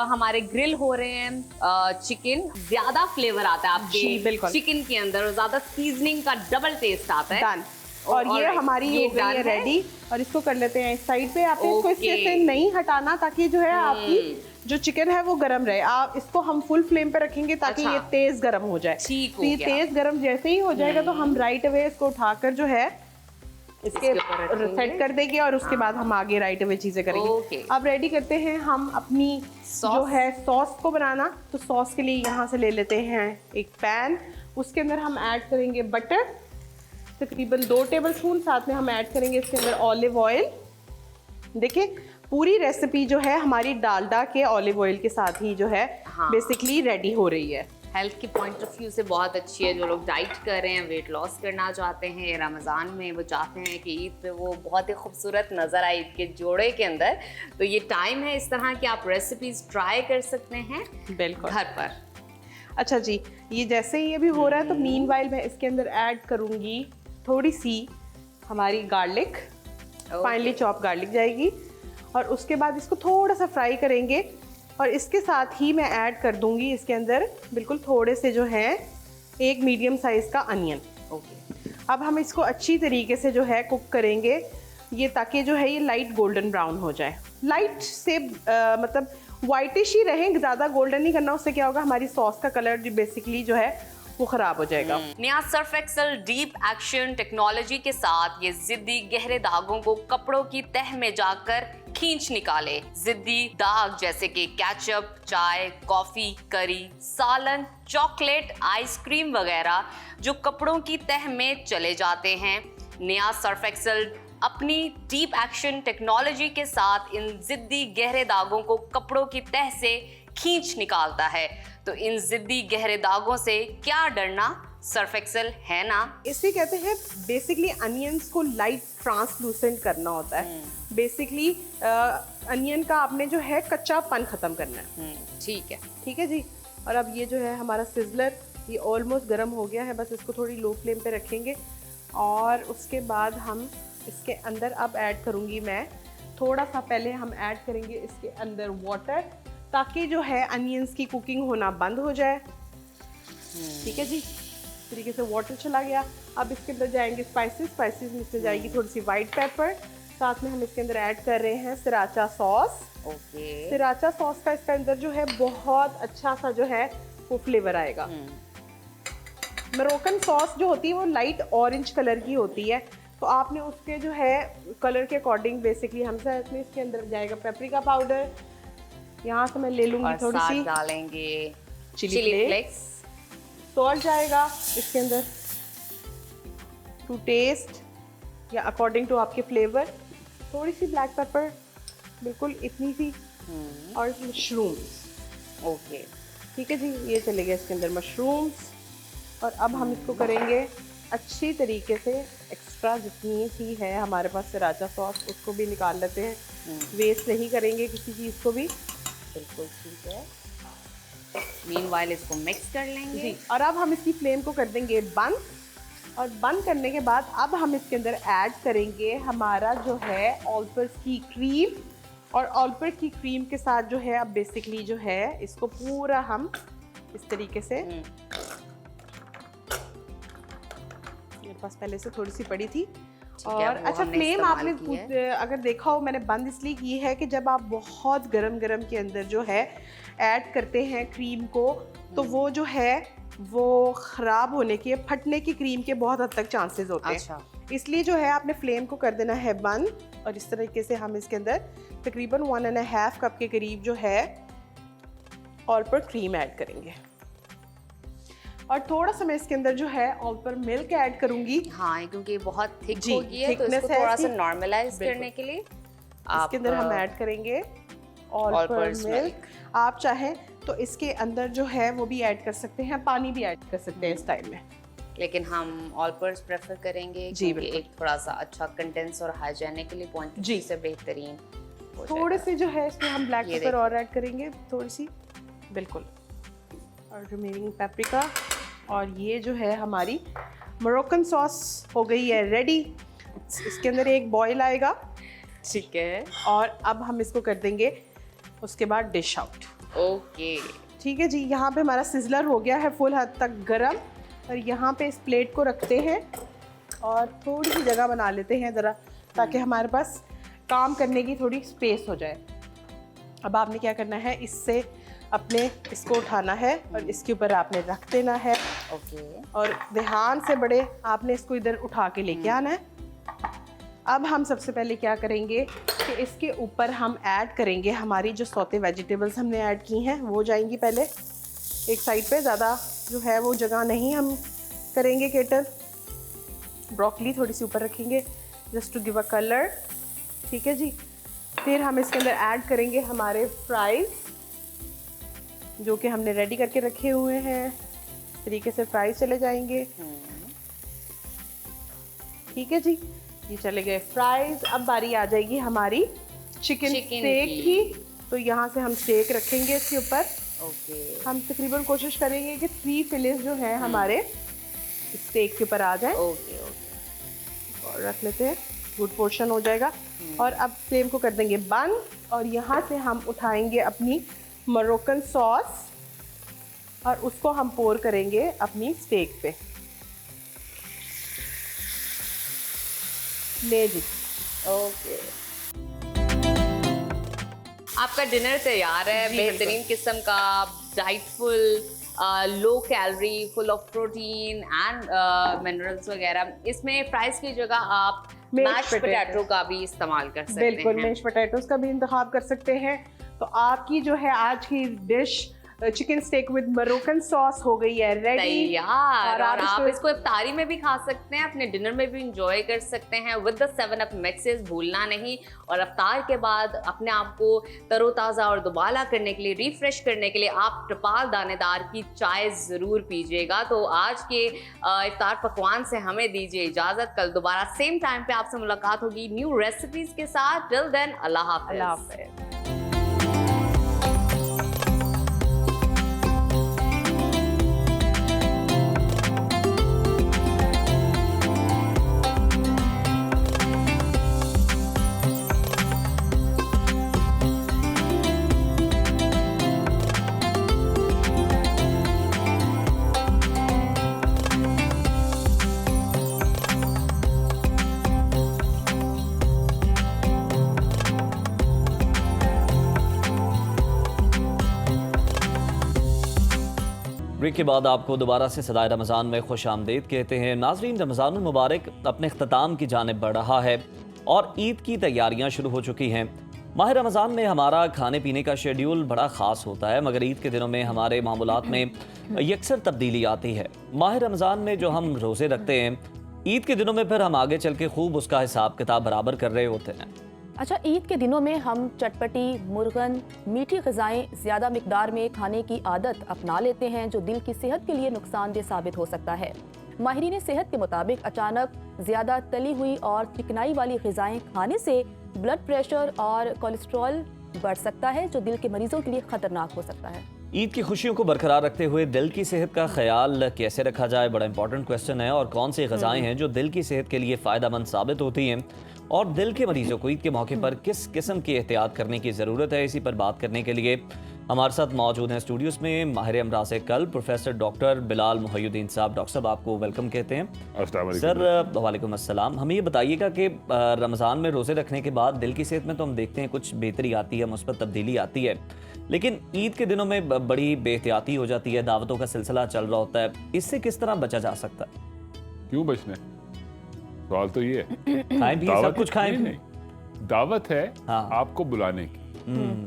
हमारे ग्रिल हो रहे हैं चिकन। ज़्यादा फ्लेवर आता है आपके चिकन के अंदर और ज़्यादा सीजनिंग का डबल टेस्ट आता है। डन। और ये हमारी हो गई है रेडी। और इसको कर लेते हैं इस साइड पे। आपने इसको इससे से नहीं हटाना, ताकि जो है आपकी जो चिकन है वो गरम रहे। आप इसको हम फुल फ्लेम पे रखेंगे ताकि ये तेज गरम हो जाए। तो ये तेज गरम जैसे ही हो जाएगा तो हम राइट अवे इसको उठाकर जो है इसके सेट कर देंगे और उसके बाद हम आगे राइट अवे चीजें करेंगे। अब रेडी करते हैं हम अपनी जो है सॉस को बनाना। तो सॉस के लिए यहाँ से ले लेते हैं एक पैन। उसके अंदर हम ऐड करेंगे बटर, तकरीबन 2 टेबलस्पून। साथ में हम ऐड करेंगे इसके अंदर ऑलिव ऑयल। देखिए पूरी रेसिपी जो है हमारी डालडा के ऑलिव ऑयल के साथ ही जो है बेसिकली रेडी हो रही है। हेल्थ के पॉइंट ऑफ व्यू से बहुत अच्छी है। जो लोग डाइट कर रहे हैं, वेट लॉस करना चाहते हैं रमज़ान में, वो चाहते हैं कि ईद पे वो बहुत ही खूबसूरत नज़र आए ईद के जोड़े के अंदर, तो ये टाइम है इस तरह की आप रेसिपीज ट्राई कर सकते हैं बिल्कुल घर पर। अच्छा जी, ये जैसे ही ये भी हो रहा है तो मीनवाइल मैं इसके अंदर ऐड करूँगी थोड़ी सी हमारी गार्लिक। फाइनली चॉप गार्लिक जाएगी और उसके बाद इसको थोड़ा सा फ्राई करेंगे। और इसके साथ ही मैं ऐड कर दूंगी इसके अंदर बिल्कुल थोड़े से जो है एक मीडियम साइज़ का अनियन। अब हम इसको अच्छी तरीके से जो है कुक करेंगे, ये ताकि जो है ये लाइट गोल्डन ब्राउन हो जाए। लाइट से मतलब वाइटिश ही रहें, ज़्यादा गोल्डन नहीं करना। उससे क्या होगा, हमारी सॉस का कलर जो बेसिकली जो है वो खराब हो जाएगा। नया Surf Excel deep action technology के साथ ये जिद्दी गहरे दागों को कपड़ों की तह में जाकर खींच निकाले। जिद्दी दाग जैसे कि केचप, चाय, कॉफी, करी, सालन, चॉकलेट, आइसक्रीम वगैरह जो कपड़ों की तह में चले जाते हैं, नया सर्फ एक्सेल अपनी डीप एक्शन टेक्नोलॉजी के साथ इन जिद्दी गहरे दागों को कपड़ों की तह से खींच निकालता है। तो इन जिद्दी गहरे दागों से क्या डरना, सर्फ एक्सेल है ना। इसे कहते हैं बेसिकली अनियंस को लाइट ट्रांसलूसेंट करना होता है। बेसिकली अनियन का आपने जो है कच्चापन खत्म करना है। ठीक है जी। और अब ये जो है हमारा सिजलर ये ऑलमोस्ट गर्म हो गया है, बस इसको थोड़ी लो फ्लेम पे रखेंगे। और उसके बाद हम इसके अंदर अब ऐड करूँगी मैं थोड़ा सा, पहले हम ऐड करेंगे इसके अंदर वाटर, ताकि जो है अनियंस की कुकिंग होना बंद हो जाए। ठीक है जी, इस तरीके से वाटर चला गया। अब इसके अंदर जाएंगे स्पाइसेस में से जाएगी थोड़ी सी वाइट पेपर। साथ में हम इसके अंदर ऐड कर रहे हैं सिराचा सॉस। सिराचा सॉस का इसके अंदर जो है बहुत अच्छा सा जो है वो फ्लेवर आएगा। मोरक्कन सॉस जो होती है वो लाइट ऑरेंज कलर की होती है, तो आपने उसके जो है कलर के अकॉर्डिंग बेसिकली हम साथ में इसके अंदर जाएगा पेपरिका पाउडर। यहाँ से मैं ले लूँगी थोड़ी सी, डालेंगे चिली फ्लेक्स, सॉल्ट जाएगा इसके अंदर टू टेस्ट या अकॉर्डिंग टू आपके फ्लेवर, थोड़ी सी ब्लैक पेपर बिल्कुल इतनी सी, और मशरूम्स। ठीक है जी, ये चले गए इसके अंदर मशरूम्स। और अब हम इसको करेंगे अच्छी तरीके से, एक्स्ट्रा जितनी सी है हमारे पास सिराचा सॉस उसको भी निकाल लेते हैं, वेस्ट नहीं करेंगे किसी चीज़ को भी। बिल्कुल ठीक है। मीनवाइल इसको मिक्स कर लेंगे जी। और अब हम इसकी फ्लेम को कर देंगे बंद और बंद करने के बाद अब हम इसके अंदर ऐड करेंगे हमारा जो है ऑल पर्पस की क्रीम। और ऑल पर्पस की क्रीम के साथ जो है अब बेसिकली जो है इसको पूरा हम इस तरीके से, मेरे पास पहले से थोड़ी सी पड़ी थी। और अच्छा फ्लेम आपने अगर देखा हो, मैंने बंद इसलिए की है कि जब आप बहुत गरम गरम के अंदर जो है ऐड करते हैं क्रीम को तो वो जो है वो ख़राब होने के, फटने की क्रीम के बहुत हद तक चांसेस होते हैं। अच्छा। इसलिए जो है आपने फ्लेम को कर देना है बंद और इस तरीके से हम इसके अंदर तकरीबन 1.5 कप के करीब जो है ऑल पर क्रीम ऐड करेंगे। और थोड़ा सा मैं इसके अंदर जो है ऑल पर मिल्क ऐड करूंगी। हाँ, क्योंकि बहुत थिक जी, हो गई है तो thickness इसको है थोड़ा सा इसकी। नॉर्मलाइज बिल्कुल। करने के लिए इसके अंदर हम ऐड करेंगे ऑल all पर purpose मिल्क। आप चाहें तो इसके अंदर जो है वो भी ऐड कर सकते हैं, पानी भी ऐड कर सकते हैं इस टाइम में। लेकिन हम ऑल पर्स प्रेफर करेंगे जी, क्योंकि एक थोड़ा सा अच्छा कंटेंस और हाइजीनिक के लिए पॉइंट जी। से बेहतरीन हो थोड़े जाएगा। से जो है इसमें हम ब्लैक ये पेपर और ऐड करेंगे थोड़ी सी, बिल्कुल। और रिमेनिंग पेपरिका। और ये जो है हमारी मोरक्कन सॉस हो गई है रेडी। इसके अंदर एक बॉईल आएगा, ठीक है। और अब हम इसको कर देंगे उसके बाद डिश आउट। ओके, ठीक है जी। यहाँ पे हमारा सिजलर हो गया है फुल हद तक गरम। और यहाँ पे इस प्लेट को रखते हैं और थोड़ी सी जगह बना लेते हैं ज़रा, ताकि हमारे पास काम करने की थोड़ी स्पेस हो जाए। अब आपने क्या करना है, इससे अपने इसको उठाना है और इसके ऊपर आपने रख देना है। ओके। और ध्यान से बड़े आपने इसको इधर उठा के लेके आना है। अब हम सबसे पहले क्या करेंगे कि इसके ऊपर हम ऐड करेंगे हमारी जो सौते वेजिटेबल्स हमने ऐड की हैं, वो जाएंगी पहले एक साइड पे। ज़्यादा जो है वो जगह नहीं हम करेंगे केटर। ब्रोकली थोड़ी सी ऊपर रखेंगे just to give a colour. ठीक है जी। फिर हम इसके अंदर ऐड करेंगे हमारे फ्राइज़ जो कि हमने रेडी करके रखे हुए हैं। इस तरीके से फ्राइज़ चले जाएंगे। ठीक है जी, ये चले गए फ्राइज़। अब बारी आ जाएगी हमारी चिकन स्टेक की। तो यहाँ से हम स्टेक रखेंगे इसके ऊपर। ओके। हम तकरीबन कोशिश करेंगे कि 3 फिलेस जो हैं हमारे स्टेक के ऊपर आ जाए। Okay okay. और रख लेते हैं, गुड पोर्शन हो जाएगा। और अब फ्लेम को कर देंगे बंद और यहाँ से हम उठाएंगे अपनी मोरक्कन सॉस और उसको हम पोर करेंगे अपनी स्टेक पे। ले जी। ओके, आपका डिनर तैयार है। जी, बेहतरीन किस्म का, dietful, low calorie, full of protein and minerals वगैरह। इसमें फ्राइज की जगह आप मैश पोटैटो का भी इस्तेमाल कर सकते हैं। बिल्कुल, मैश पोटैटोस का भी इंतखाब कर सकते हैं। तो आपकी जो है आज की dish chicken steak with Moroccan sauce हो गई है रेडी तैयार। और आप इसको इसको इफ्तारी में भी खा सकते हैं, अपने डिनर में भी इंजॉय कर सकते हैं विद द 7 अप मिक्सेस, भूलना नहीं। और इफ्तार के बाद अपने आप को तरोताज़ा और दुबाला करने के लिए, रिफ्रेश करने के लिए आप टपाल दानेदार की चाय ज़रूर पीजिएगा। तो आज के इफ्तार पकवान से हमें दीजिए इजाज़त। कल दोबारा सेम टाइम पे आपसे मुलाकात होगी न्यू रेसिपीज़ के साथ। टिल देन अल्लाह हाफ़िज़। अल्लाह हाफ़िज़। ब्रेक के बाद आपको दोबारा से सदाए रमज़ान में खुश आमदीद कहते हैं। नाजरीन, रमज़ान मुबारक अपने अख्ताम की जानिब बढ़ रहा है और ईद की तैयारियां शुरू हो चुकी हैं। माह रमज़ान में हमारा खाने पीने का शेड्यूल बड़ा ख़ास होता है, मगर ईद के दिनों में हमारे मामूलात में यकसर तब्दीली आती है। माह रमज़ान में जो हम रोज़े रखते हैं, ईद के दिनों में फिर हम आगे चल के खूब उसका हिसाब किताब बराबर कर रहे होते हैं। अच्छा, ईद के दिनों में हम चटपटी, मुर्गन, मीठी ग़िज़ाएँ ज़्यादा मिकदार में खाने की आदत अपना लेते हैं, जो दिल की सेहत के लिए नुकसानदेह साबित हो सकता है। माहिरीन सेहत के मुताबिक अचानक ज़्यादा तली हुई और चिकनाई वाली ग़िज़ाएँ खाने से ब्लड प्रेशर और कोलेस्ट्रॉल बढ़ सकता है, जो दिल के मरीजों के लिए ख़तरनाक हो सकता है। ईद की खुशियों को बरकरार रखते हुए दिल की सेहत का ख्याल कैसे रखा जाए, बड़ा इंपॉर्टेंट क्वेश्चन है। और कौन सी ग़िज़ाएं हैं जो दिल की सेहत के लिए फ़ायदेमंद साबित होती हैं, और दिल के मरीजों को ईद के मौके पर किस किस्म की एहतियात करने की ज़रूरत है, इसी पर बात करने के लिए हमारे साथ मौजूद हैं स्टूडियोज़ में माहिर अमराज़ कल्ब प्रोफेसर डॉक्टर बिलाल मोहिउद्दीन साहब। डॉक्टर साहब, आपको वेलकम कहते हैं। सर, वालेकुम अस्सलाम। हमें ये बताइएगा कि रमज़ान में रोज़े रखने के बाद दिल की सेहत में तो हम देखते हैं कुछ बेहतरी आती है, मुस्बत तब्दीली आती है, लेकिन ईद के दिनों में बड़ी बेहतियाती हो जाती है, दावतों का सिलसिला चल रहा होता है, इससे किस तरह बचा जा सकता है? क्यों बचना है? सवाल तो ये है। खाएं भी सब कुछ खाएं भी। नहीं, दावत है हाँ। आपको बुलाने की,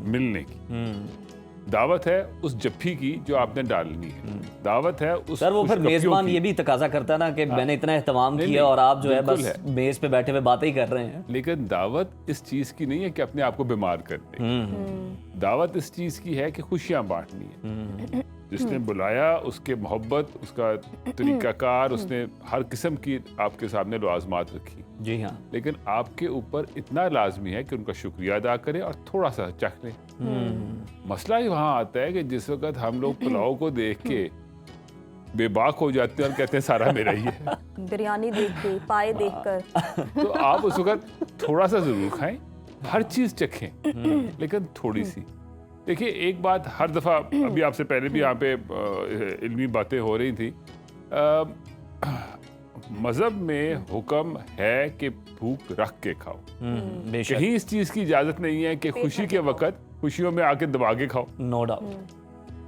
मिलने की। दावत है उस जफ्फी की जो आपने डालनी है। दावत है उस सर, वो फिर खुशकपियों मेजबान की। ये भी तकाजा करता है ना कि मैंने इतना एहतमाम नहीं, किया नहीं, और आप जो है बिल्कुल बस है। मेज पे बैठे हुए बातें ही कर रहे हैं। लेकिन दावत इस चीज की नहीं है कि अपने आप को बीमार कर दे। दावत इस चीज की है कि खुशियां बांटनी है। जिसने बुलाया उसके मोहब्बत, उसका तरीकाकार, उसने हर किस्म की आपके सामने लवाजमात रखी। जी हाँ। लेकिन आपके ऊपर इतना लाजमी है कि उनका शुक्रिया अदा करें और थोड़ा सा चख लें। मसला ही वहां आता है कि जिस वक्त हम लोग पुलाव को देख के बेबाक हो जाते हैं और कहते हैं सारा मेरा ही है, बिरयानी देख के, पाए देखकर। तो आप उस वक्त थोड़ा सा जरूर खाएं, हर चीज चखें, लेकिन थोड़ी सी। देखिए, एक बात हर दफा, अभी आपसे पहले भी यहाँ पे इल्मी बातें हो रही थी, मजहब में हुक्म है कि भूख रख के खाओ। बेशक, कहीं इस चीज की इजाजत नहीं है कि खुशी के वक्त खुशियों में आके दबा के खाओ। No doubt.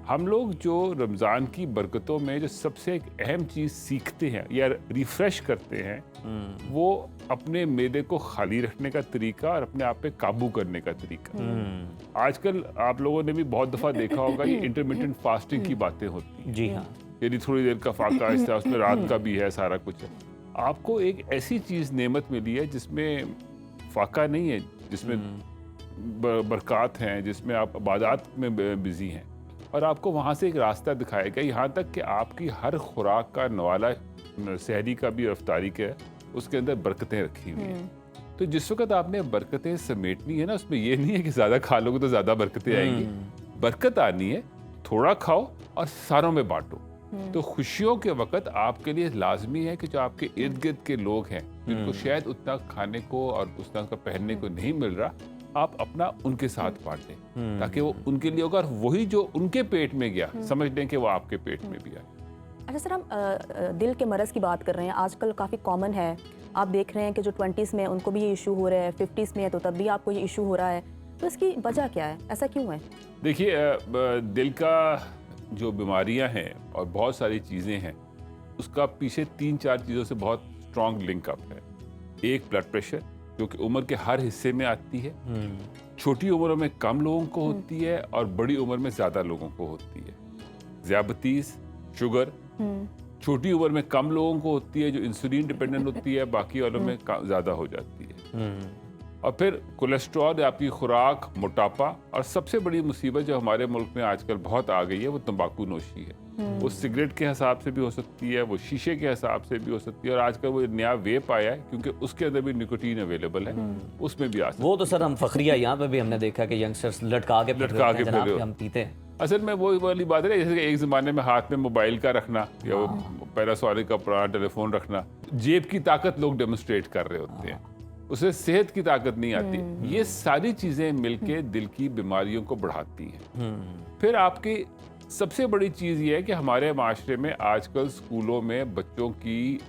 हम लोग जो रमज़ान की बरकतों में जो सबसे एक अहम चीज़ सीखते हैं या रिफ्रेश करते हैं, वो अपने मैदे को खाली रखने का तरीका और अपने आप पे काबू करने का तरीका। आजकल आप लोगों ने भी बहुत दफ़ा देखा होगा ये इंटरमिटेंट फास्टिंग की बातें होती हैं। जी हाँ। यानी थोड़ी देर का फाका, इस तरह उसमें रात का भी है, सारा कुछ है। आपको एक ऐसी चीज़ नेमत मिली है जिसमें फाका नहीं है, जिसमें बरक़ात हैं, जिसमें आप इबादत में बिजी हैं, और आपको वहाँ से एक रास्ता दिखाएगा, यहाँ तक कि आपकी हर खुराक का नवाला, सहरी का भी, रफ्तारी का, उसके अंदर बरकतें रखी हुई हैं। तो जिस वक्त आपने बरकतें समेटनी है ना, उसमें ये नहीं है कि ज़्यादा खा लोगे तो ज़्यादा बरकतें आएंगी। बरकत आनी है, थोड़ा खाओ और सारों में बांटो। तो खुशियों के वक्त आपके लिए लाजमी है कि जो आपके इर्द गिर्द के लोग हैं, जिनको शायद उतना खाने को और उतना का पहनने को नहीं मिल रहा, आप अपना उनके साथ बांटें, ताकि वो उनके लिए होगा, और वही जो उनके पेट में गया समझ लें कि वो आपके पेट में भी आए। अच्छा सर, हम दिल के मरज़ की बात कर रहे हैं, आजकल काफ़ी कॉमन है। आप देख रहे हैं कि जो 20s में उनको भी ये इशू हो रहा है, 50s में है तो तब भी आपको ये इशू हो रहा है, तो इसकी वजह क्या है, ऐसा क्यों है? देखिए, दिल का जो बीमारियां हैं और बहुत सारी चीज़ें हैं, उसका पीछे 3-4 चीज़ों से बहुत स्ट्रॉन्ग लिंकअप है। एक, ब्लड प्रेशर, जो कि उम्र के हर हिस्से में आती है। छोटी उम्र में कम लोगों को होती है और बड़ी उम्र में ज़्यादा लोगों को होती है। ज़ियाबतीस, शुगर, छोटी उम्र में कम लोगों को होती है, जो इंसुलिन डिपेंडेंट होती है, बाकी वालों में ज़्यादा हो जाती है। और फिर कोलेस्ट्रॉल, आपकी खुराक, मोटापा, और सबसे बड़ी मुसीबत जो हमारे मुल्क में आजकल बहुत आ गई है, वो तंबाकू नोशी है। वो सिगरेट के हिसाब से भी हो सकती है, वो शीशे के हिसाब से भी हो सकती है, और आजकल वो नया वेप आया है क्योंकि उसके अंदर भी निकोटीन अवेलेबल है, उसमें भी आ सकती है। वो तो सर हम फखरिया यहाँ पे भी हमने देखा कि यंगस्टर्स लटका के हम पीते हैं। असल में वो वाली बात है, जैसे कि एक ज़माने में हाथ में मोबाइल का रखना या वो पैनासोनिक का पुराना टेलीफोन रखना, जेब की ताकत लोग डेमोन्स्ट्रेट कर रहे होते हैं, उससे सेहत की ताकत नहीं आती। ये सारी चीज़ें मिलके दिल की बीमारियों को बढ़ाती हैं। फिर आपकी सबसे बड़ी चीज़ ये है कि हमारे माशरे में आजकल स्कूलों में बच्चों की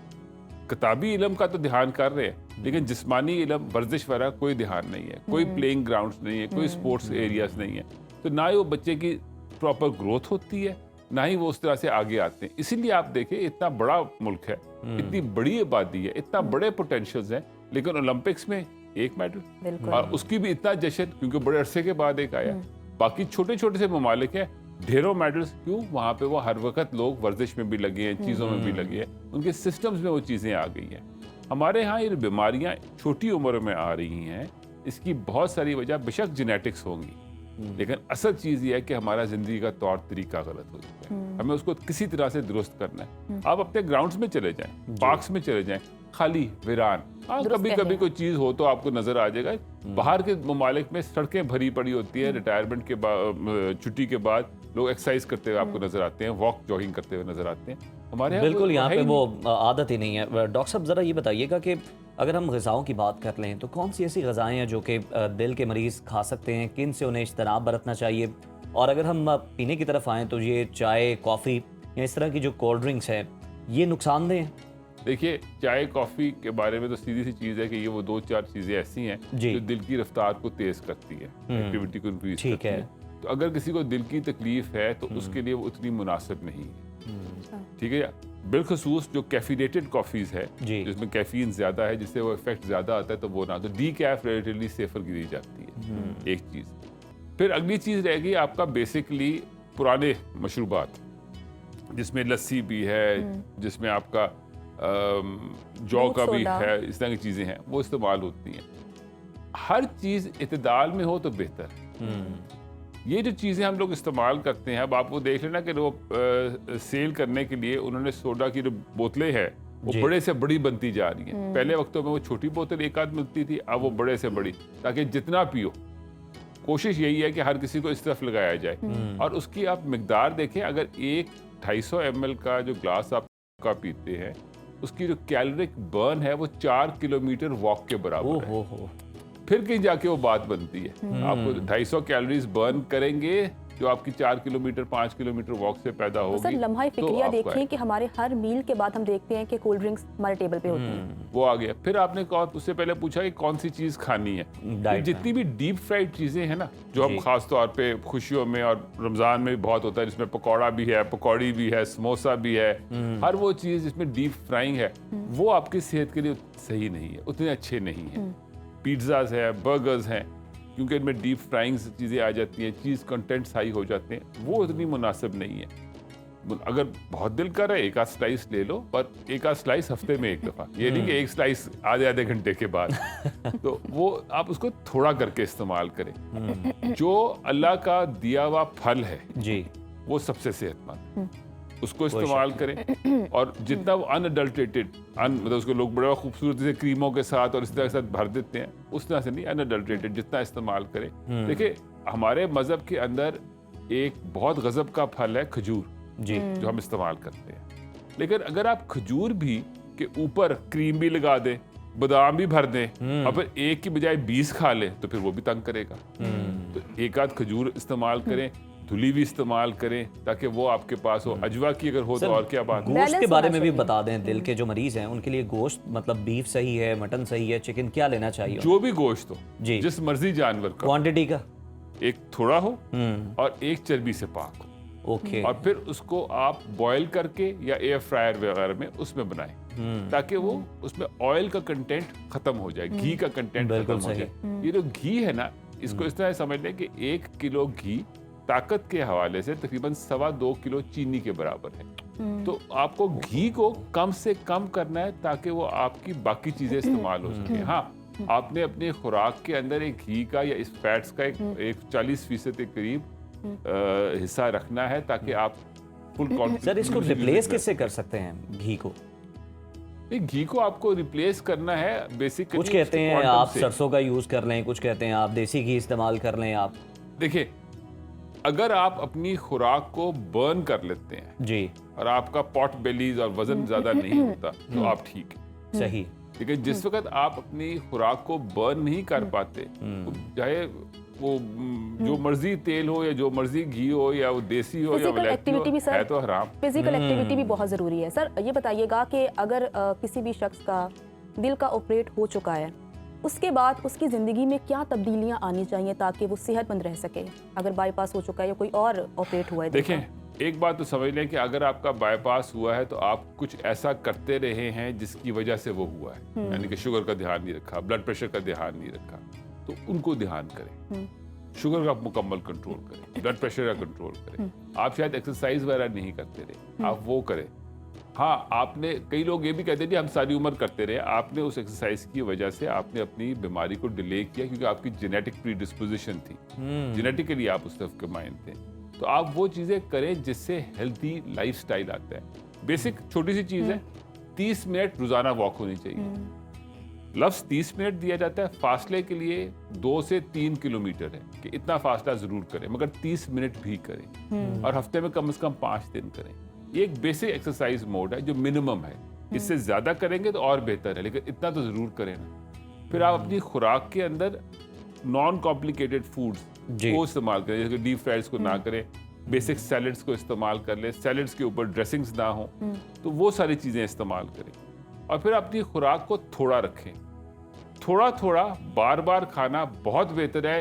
किताबी इल्म का तो ध्यान कर रहे हैं, लेकिन जिस्मानी इल्म, वर्जिश वगैरह कोई ध्यान नहीं है, कोई प्लेइंग ग्राउंड्स नहीं है, कोई स्पोर्ट्स एरियाज नहीं है। तो ना ही वो बच्चे की प्रॉपर ग्रोथ होती है, ना ही वो उस तरह से आगे आते हैं। इसीलिए आप देखें, इतना बड़ा मुल्क है, इतनी बड़ी आबादी है, इतना बड़े पोटेंशियल्स हैं, लेकिन ओलंपिक्स में एक मेडल, और उसकी भी इतना जश्न क्योंकि बड़े अरसे के बाद एक आया। बाकी छोटे छोटे से ममालिक हैं, ढेरों मेडल्स, क्यों? वहाँ पे वो हर वक्त लोग वर्जिश में भी लगे हैं, चीज़ों में भी लगे हैं, उनके सिस्टम्स में वो चीज़ें आ गई हैं। हमारे यहाँ ये बीमारियाँ छोटी उम्र में आ रही हैं, इसकी बहुत सारी वजह बेशक जेनेटिक्स होंगी, लेकिन असल चीज़ ये है कि हमारा ज़िंदगी का तौर तरीका गलत हो चुका है। हमें उसको किसी तरह से दुरुस्त करना है। आप अपने ग्राउंड्स में चले जाएं, पार्क्स में चले जाएं, खाली वीरान। हाँ, दुरुस्त कभी कह कभी रहे कोई चीज हो तो आपको नजर आ जाएगा। बाहर के ममालिक में सड़कें भरी पड़ी होती है, रिटायरमेंट के बाद, छुट्टी के बाद लोग एक्सरसाइज करते हुए आपको नजर आते हैं, वॉक जॉगिंग करते हुए नजर आते हैं। हमारे यहाँ बिल्कुल, यहाँ है पे ही वो नहीं। आदत ही नहीं है। डॉक्टर साहब ज़रा ये बताइएगा कि अगर हम ग़िज़ाओं की बात कर लें तो कौन सी ऐसी ग़िज़ाएँ हैं जो कि दिल के मरीज़ खा सकते हैं, किन से उन्हें इज्तनाब बरतना चाहिए? और अगर हम पीने की तरफ आएँ तो ये चाय, कॉफ़ी या इस तरह की जो कोल्ड ड्रिंक्स हैं, ये नुकसानदेह हैं? देखिए, चाय कॉफ़ी के बारे में तो सीधी सी चीज़ है कि ये वो 2-4 चीज़ें ऐसी हैं जी। जो दिल की रफ्तार को तेज़ करती है, एक्टिविटी को इंक्रीज ठीक करती है। है। तो अगर किसी को दिल की तकलीफ है तो उसके लिए वो उतनी मुनासिब नहीं है, ठीक है। बिलखसूस जो कैफिनेटेड कॉफ़ीज़ है जी। जिसमें कैफीन ज़्यादा है, जिससे वो इफेक्ट ज़्यादा आता है, तो वो ना, तो डीकैफ रिलेटिवली सेफर गिनी जाती है, एक चीज़। फिर अगली चीज़ रहेगी आपका बेसिकली पुराने मशरूबात, जिसमें लस्सी भी है, जिसमें आपका जौ दूध का भी सोडा। है, इस तरह की चीज़ें हैं, वो इस्तेमाल होती हैं। हर चीज़ इतदाल में हो तो बेहतर है। ये जो चीज़ें हम लोग इस्तेमाल करते हैं, अब आप वो देख लेना कि वो सेल करने के लिए उन्होंने सोडा की जो बोतलें हैं वो जी। बड़े से बड़ी बनती जा रही हैं। पहले वक्तों में वो छोटी बोतल एक आध मिलती थी, अब वो बड़े से बड़ी, ताकि जितना पियो। कोशिश यही है कि हर किसी को इस तरफ लगाया जाए। और उसकी आप मिकदार देखें, अगर 250 ml का जो ग्लास आप का पीते हैं, उसकी जो कैलोरिक बर्न है वो 4 किलोमीटर वॉक के बराबर है। हो। फिर कहीं जाके वो बात बनती है। आपको 250 कैलोरीज बर्न करेंगे जो आपकी 4 किलोमीटर 5 किलोमीटर वॉक से पैदा तो होगी। सर लम्हा तो फिक्रिया आपको देखें कि हमारे हर मील के बाद हम देखते हैं कि कोल्ड ड्रिंक्स हमारे टेबल पे होती हैं। वो आ गया। फिर आपने उससे पहले पूछा कि कौन सी चीज खानी है। डाइट जितनी भी डीप फ्राइड चीजें हैं ना, जो हम जी। खास तौर पे खुशियों में और रमजान में भी बहुत होता है, जिसमें पकौड़ा भी है, पकौड़ी भी है, समोसा भी है, हर वो चीज जिसमें डीप फ्राइंग है, वो आपकी सेहत के लिए सही नहीं है, उतने अच्छे नहीं है। पिज्ज़ाज है, बर्गर्स हैं, क्योंकि इनमें डीप फ्राइंग चीज़ें आ जाती हैं, चीज़ कंटेंट्स हाई हो जाते हैं, वो उतनी मुनासिब नहीं है। अगर बहुत दिल कर रहा है एक आध स्लाइस ले लो, पर एक आध स्लाइस हफ्ते में एक दफ़ा, ये नहीं कि एक स्लाइस आधे घंटे के बाद। तो वो आप उसको थोड़ा करके इस्तेमाल करें। जो अल्लाह का दिया हुआ फल है जी। वो सबसे सेहतमंद, उसको इस्तेमाल करें। और जितना वो अनअडल्ट्रेटेड, मतलब उसको लोग बड़ा खूबसूरती से क्रीमों के साथ और इस तरह के साथ भर देते हैं, उस तरह से नहीं, अनअडल्ट्रेटेड जितना इस्तेमाल करें। देखिए, हमारे मजहब के अंदर एक बहुत गजब का फल है खजूर, जी। जो हम इस्तेमाल करते हैं। लेकिन अगर आप खजूर भी के ऊपर क्रीम भी लगा दें, बादाम भी भर दें, और फिर एक की बजाय 20 खा लें, तो फिर वो भी तंग करेगा। तो एक आध खजूर इस्तेमाल करें, धुली भी इस्तेमाल करें, ताकि वो आपके पास हो। अजवा की अगर हो तो और क्या बात है। गोश्त के बैलेंस बारे होना में भी चाहिए। बता दें, दिल के जो मरीज हैं उनके लिए गोश्त, मतलब बीफ सही है, मटन सही है, चिकन, क्या लेना चाहिए? जो भी गोश्त हो, जी। जिस मर्जी जानवर का, क्वांटिटी का? एक थोड़ा हो और एक चर्बी से पाक हो, ओके। और फिर उसको आप बॉयल करके या एयर फ्रायर वगैरह में उसमें बनाएं, ताकि वो उसमें ऑयल का कंटेंट खत्म हो जाए, घी का कंटेंट बिल्कुल खत्म हो सही। जाए। ये जो घी है ना, इसको इस तरह समझ लें कि 1 किलो घी ताकत के हवाले से तकरीबन 2.25 किलो चीनी के बराबर है। तो आपको घी को कम से कम करना है, ताकि वो आपकी बाकी चीजें इस्तेमाल हो सके। हाँ, आपने अपनी खुराक के अंदर एक घी का या इस फैट्स का एक 40% के करीब हिस्सा रखना है, ताकि आप फुल सर, इसको रिप्लेस किससे कर सकते हैं घी को? घी को आपको रिप्लेस करना है बेसिक। कुछ कहते हैं आप सरसों का यूज कर लें, कुछ कहते हैं आप देसी घी इस्तेमाल कर लें। आप देखिए, अगर आप अपनी खुराक को बर्न कर लेते हैं जी, और आपका पॉट बेलीज और वजन ज्यादा नहीं होता, तो आप ठीक है। सही। लेकिन जिस वक्त आप अपनी खुराक को बर्न नहीं कर पाते, तो चाहे वो जो मर्जी तेल हो या जो मर्जी घी हो या वो देसी हो या फिजिकल ब्लैक एक्टिविटी भी हो, सर, है तो हराम। फिजिकल एक्टिविटी भी बहुत ज़रूरी है। सर ये बताइएगा कि अगर किसी भी शख्स का दिल का ऑपरेट हो चुका है, उसके बाद उसकी ज़िंदगी में क्या तब्दीलियां आनी चाहिए ताकि वो सेहतमंद रह सके? अगर बाईपास हो चुका है या कोई और ऑपरेट हुआ है। देखें, एक बात तो समझ लें कि अगर आपका बाईपास हुआ है तो आप कुछ ऐसा करते रहे हैं जिसकी वजह से वो हुआ है, यानी कि शुगर का ध्यान नहीं रखा, ब्लड प्रेशर का ध्यान नहीं रखा, तो उनको ध्यान करें। शुगर का मुकम्मल कंट्रोल करें, ब्लड प्रेशर का कंट्रोल करें। आप शायद एक्सरसाइज वगैरह नहीं करते रहे, आप वो करें। हाँ, आपने, कई लोग ये भी कहते हैं कि हम सारी उम्र करते रहे, आपने उस एक्सरसाइज की वजह से आपने अपनी बीमारी को डिले किया, क्योंकि आपकी जेनेटिक प्रीडिस्पोजिशन थी, जेनेटिकली आप उस तरफ के माइंड थे। तो आप वो चीज़ें करें जिससे हेल्थी लाइफस्टाइल आता है। बेसिक छोटी सी चीज़ है, 30 मिनट रोजाना वॉक होनी चाहिए। लफ्ज 30 मिनट दिया जाता है, फासले के लिए 2 से 3 किलोमीटर है कि इतना फासला जरूर करें, मगर 30 मिनट भी करें और हफ्ते में कम से कम 5 दिन करें। ये एक बेसिक एक्सरसाइज मोड है जो मिनिमम है। इससे ज्यादा करेंगे तो और बेहतर है, लेकिन इतना तो जरूर करें ना। फिर आप अपनी खुराक के अंदर नॉन कॉम्प्लिकेटेड फूड्स को इस्तेमाल करें, जैसे डीप फ्राइड्स को ना करें, बेसिक सैलड्स को इस्तेमाल कर लें, सैलड्स के ऊपर ड्रेसिंग्स ना हो, तो वो सारी चीज़ें इस्तेमाल करें। और फिर अपनी खुराक को थोड़ा रखें, थोड़ा थोड़ा बार बार खाना बहुत बेहतर है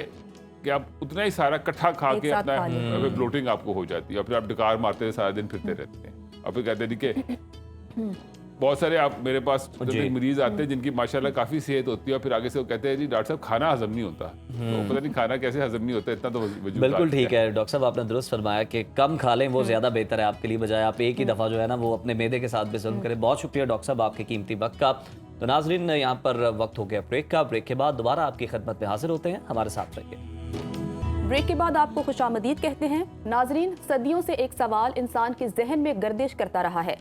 कि आप उतना ही सारा इकट्ठा खा एक के साथ अपना खा लें। ब्लोटिंग आपको हो जाती है और फिर आप डकार मारते हुए सारा दिन फिरते रहते हैं। और फिर कहते हैं कि बहुत सारे आप मेरे पास मरीज आते हैं जिनकी माशाल्लाह काफी सेहत होती है और फिर आगे से वो कहते हैं जी डॉक्टर साहब खाना हजम नहीं होता। तो पता नहीं खाना कैसे हजम नहीं होता, इतना तो वजूद बिल्कुल ठीक है डॉक्टर साहब, आपने दुरुस्त फरमाया कि कम खा लें वो ज़्यादा बेहतर है आपके लिए, बजाय आप एक ही दफ़ा जो है ना वो अपने मैदे के साथ भी जुल्म करें। बहुत शुक्रिया डॉक्टर साहब आपके कीमती वक्त का। तो नाजरीन यहाँ पर वक्त हो गया ब्रेक का, ब्रेक के बाद दोबारा आपकी खिदमत में हाजिर होते हैं, हमारे साथ रहिए। ब्रेक के बाद आपको खुशामदीद कहते हैं। नाजरीन, सदियों से एक सवाल इंसान के जहन में गर्दिश करता रहा है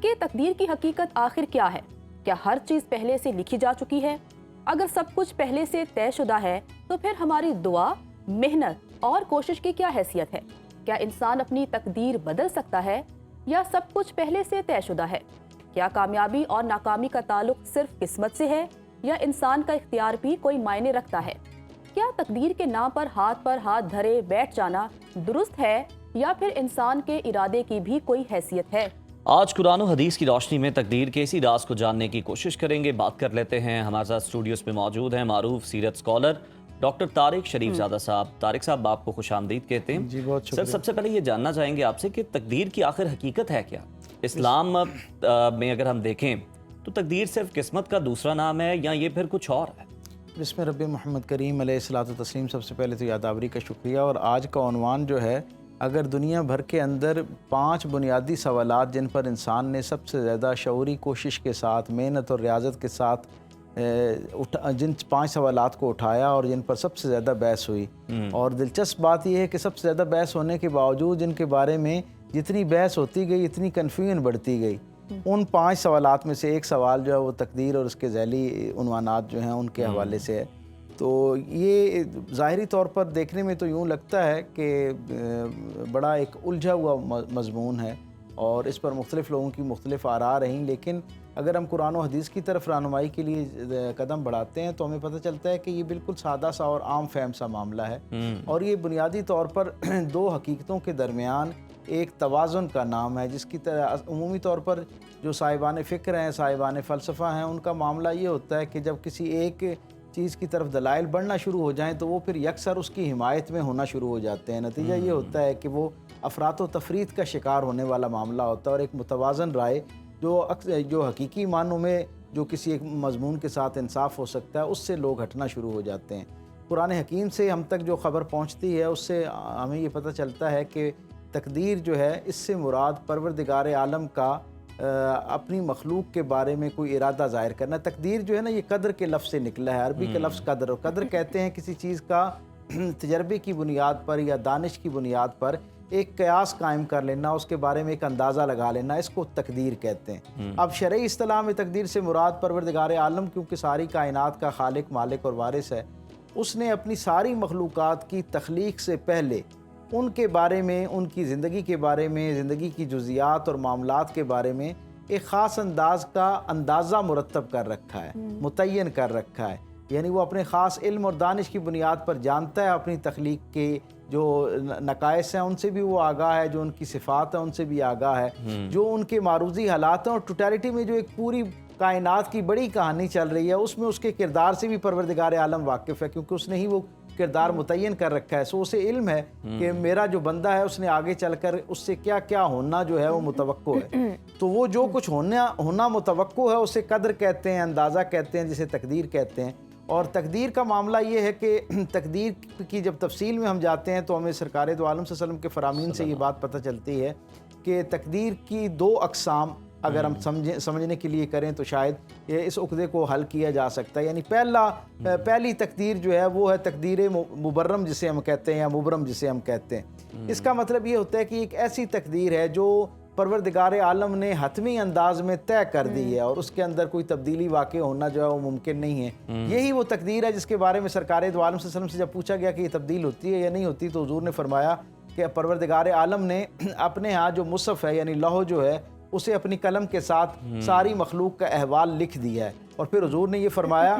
कि तकदीर की हकीकत आखिर क्या है? क्या हर चीज पहले से लिखी जा चुकी है? अगर सब कुछ पहले से तयशुदा है तो फिर हमारी दुआ, मेहनत और कोशिश की क्या हैसियत है? क्या इंसान अपनी तकदीर बदल सकता है या सब कुछ पहले से तयशुदा है? क्या कामयाबी और नाकामी का ताल्लुक सिर्फ किस्मत से है या इंसान का इख्तियार भी कोई मायने रखता है? क्या तकदीर के नाम पर हाथ धरे बैठ जाना दुरुस्त है या फिर इंसान के इरादे की भी कोई हैसियत है? आज कुरान और हदीस की रोशनी में तकदीर के इसी राज को जानने की कोशिश करेंगे। बात कर लेते हैं, हमारे साथ स्टूडियोज में मौजूद हैं मारूफ सीरत स्कॉलर डॉक्टर तारिक शरीफजादा साहब। तारिक साहब, आपको खुशामदीद कहते हैं जी, बहुत सर। शुक्रिया। सबसे पहले ये जानना चाहेंगे आपसे कि तकदीर की आखिर हकीकत है क्या? इस्लाम में अगर हम देखें तो तकदीर सिर्फ किस्मत का दूसरा नाम है या ये फिर कुछ और है? बिस्मिल्लाह रब्बी मोहम्मद करीम अलैहिस्सलातु तस्लीम। सबसे पहले तो यादावरी का शुक्रिया। और आज का उन्वान जो है, अगर दुनिया भर के अंदर 5 बुनियादी सवालात जिन पर इंसान ने सबसे ज़्यादा शऊरी कोशिश के साथ, मेहनत और रियाजत के साथ जिन 5 सवालात को उठाया और जिन पर सबसे ज़्यादा बहस हुई, और दिलचस्प बात यह है कि सबसे ज़्यादा बहस होने के बावजूद इनके बारे में जितनी बहस होती गई इतनी कन्फ्यूजन बढ़ती गई। उन 5 सवालात में से एक सवाल जो है वो तकदीर और उसके ज़ैली उन्वानात जो हैं उनके हवाले से है। तो ये ज़ाहिरी तौर पर देखने में तो यूँ लगता है कि बड़ा एक उलझा हुआ मज़मून है और इस पर मुख्तलिफ़ लोगों की मुख्तलिफ़ आरा रहीं, लेकिन अगर हम कुरान और हदीस की तरफ रहनुमाई के लिए कदम बढ़ाते हैं तो हमें पता चलता है कि ये बिल्कुल सादा सा और आम फहम सा मामला है। और ये बुनियादी तौर पर 2 हकीकतों के दरमियान एक तवाज़ुन का नाम है, जिसकी तरह उमूमी तौर पर जो साहिबान फ़िक्र हैं, साहिबान फ़लसफ़ा हैं, उनका मामला ये होता है कि जब किसी एक चीज़ की तरफ दलाइल बढ़ना शुरू हो जाएं तो वो फिर यकसर उसकी हिमायत में होना शुरू हो जाते हैं। नतीजा ये होता है कि वो अफरात व तफरीत का शिकार होने वाला मामला होता है और एक मुतवाज़न राय जो हकीकी मानों में जो किसी एक मज़मून के साथ इंसाफ हो सकता है उससे लोग हटना शुरू हो जाते हैं। कुरान हकीम से हम तक जो ख़बर पहुँचती है उससे हमें ये पता चलता है कि तकदीर जो है, इससे मुराद परवरदिगार आलम का अपनी मखलूक के बारे में कोई इरादा ज़ाहिर करना। तकदीर जो है ना, ये कदर के लफ्ज़ से निकला है, अरबी का लफ्ज़ कदर। और कदर कहते हैं किसी चीज़ का तजर्बे की बुनियाद पर या दानिश की बुनियाद पर एक कयास कायम कर लेना, उसके बारे में एक अंदाज़ा लगा लेना, इसको तकदीर कहते हैं। अब शरई इस्तिलाह में तकदीर से मुराद परवरदिगार आलम, क्योंकि सारी कायनात का खालिक, मालिक और वारिस है, उसने अपनी सारी मखलूक़ात की तख्लीक से पहले उनके बारे में, उनकी ज़िंदगी के बारे में, ज़िंदगी की जुज़ियात और मामलात के बारे में एक ख़ास अंदाज़ का अंदाज़ा मुरतब कर रखा है, मुतय्यन कर रखा है। यानी वो अपने ख़ास इल्म और दानिश की बुनियाद पर जानता है अपनी तख्लीक के जो नकाइस हैं उनसे भी वो आगाह है, जो उनकी सिफ़ात है उनसे भी आगाह है, जो उनके मारूज़ी हालात हैं और टोटलिटी में जो एक पूरी कायनात की बड़ी कहानी चल रही है उसमें उसके किरदार से भी परवरदिगार आलम वाकिफ़ है, क्योंकि उसने ही वो किरदार मुतय्यन कर रखा है। सो उसे इल्म है कि मेरा जो बंदा है उसने आगे चलकर उससे क्या क्या होना जो है वो मुतवक्को है। तो वो जो कुछ होना मुतवक्को है उसे कदर कहते हैं, अंदाज़ा कहते हैं, जिसे तकदीर कहते हैं। और तकदीर का मामला ये है कि तकदीर की जब तफसील में हम जाते हैं तो हमें सरकार दो आलम सल्लल्लाहु अलैहि वसल्लम के फ़रामीन से ये बात पता चलती है कि तकदीर की 2 अक़साम अगर हम समझने के लिए करें तो शायद ये इस उक़दे को हल किया जा सकता है। यानी पहली तकदीर जो है वो है तकदीर मुबर्रम जिसे हम कहते हैं या मुबरम जिसे हम कहते हैं। इसका मतलब ये होता है कि एक ऐसी तकदीर है जो परवरदिगार आलम ने हतमी अंदाज में तय कर दी है और उसके अंदर कोई तब्दीली वाक़ होना जो है वो मुमकिन नहीं है। यही वो तकदीर है जिसके बारे में सरकार दो आलम सल्लल्लाहु अलैहि वसल्लम से जब पूछा गया कि ये तब्दील होती है या नहीं होती, तो हुजूर ने फरमाया कि परवरदिगार आलम ने अपने यहाँ जो मुसफ़ है यानी लौह जो है उसे अपनी कलम के साथ सारी मखलूक का अहवाल लिख दिया है। और फिर हुजूर ने ये फरमाया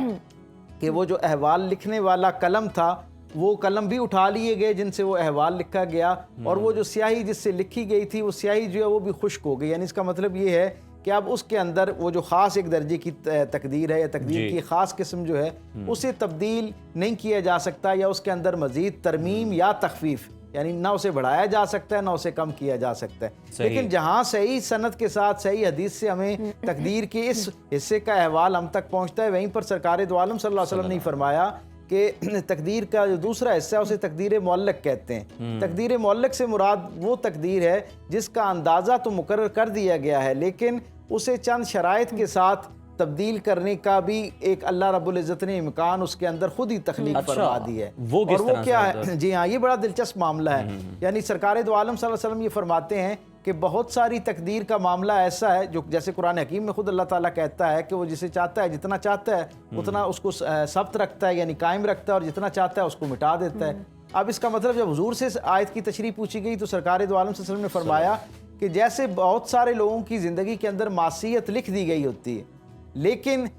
कि वो जो अहवाल लिखने वाला कलम था वो कलम भी उठा लिए गए जिनसे वो अहवाल लिखा गया, और वो जो स्याही जिससे लिखी गई थी वो स्याही जो है वो भी खुश्क हो गई। यानी इसका मतलब ये है कि अब उसके अंदर वो जो ख़ास एक दर्जे की तकदीर है या तकदीर की ख़ास किस्म जो है उसे तब्दील नहीं किया जा सकता, या उसके अंदर मज़ीद तरमीम या तखफीफ यानी ना उसे बढ़ाया जा सकता है ना उसे कम किया जा सकता है। लेकिन जहाँ सही सनद के साथ सही हदीस से हमें तकदीर के इस हिस्से का अहवाल हम तक पहुँचता है, वहीं पर सरकार दो आलम सल्लल्लाहु अलैहि वसल्लम ने फरमाया कि तकदीर का जो दूसरा हिस्सा है उसे तकदीर मुअल्लक कहते हैं। तकदीर मुअल्लक से मुराद वो तकदीर है जिसका अंदाज़ा तो मुकर्रर कर दिया गया है लेकिन उसे चंद शराइत के साथ तब्दील करने का भी एक अल्लाह रब्बुल इज़्ज़त ने इम्कान उसके अंदर खुद ही तख्लीक फरमा दी है। वो और वो क्या है? जी हाँ, ये बड़ा दिलचस्प मामला है। यानी सरकार दो आलम सल्लल्लाहु अलैहि वसल्लम ये फरमाते हैं कि बहुत सारी तकदीर का मामला ऐसा है जो जैसे कुरान हकीम में खुद अल्लाह ताला कहता है कि वो जिसे चाहता है जितना चाहता है उतना उसको सब्त रखता है यानी कायम रखता है, और जितना चाहता है उसको मिटा देता है। अब इसका मतलब जब हुजूर से आयत की तशरीह पूछी गई तो सरकार दो आलम सल्लल्लाहु अलैहि वसल्लम ने फरमाया कि जैसे बहुत सारे लोगों की ज़िंदगी के अंदर मासियत लिख दी गई होती है लेकिन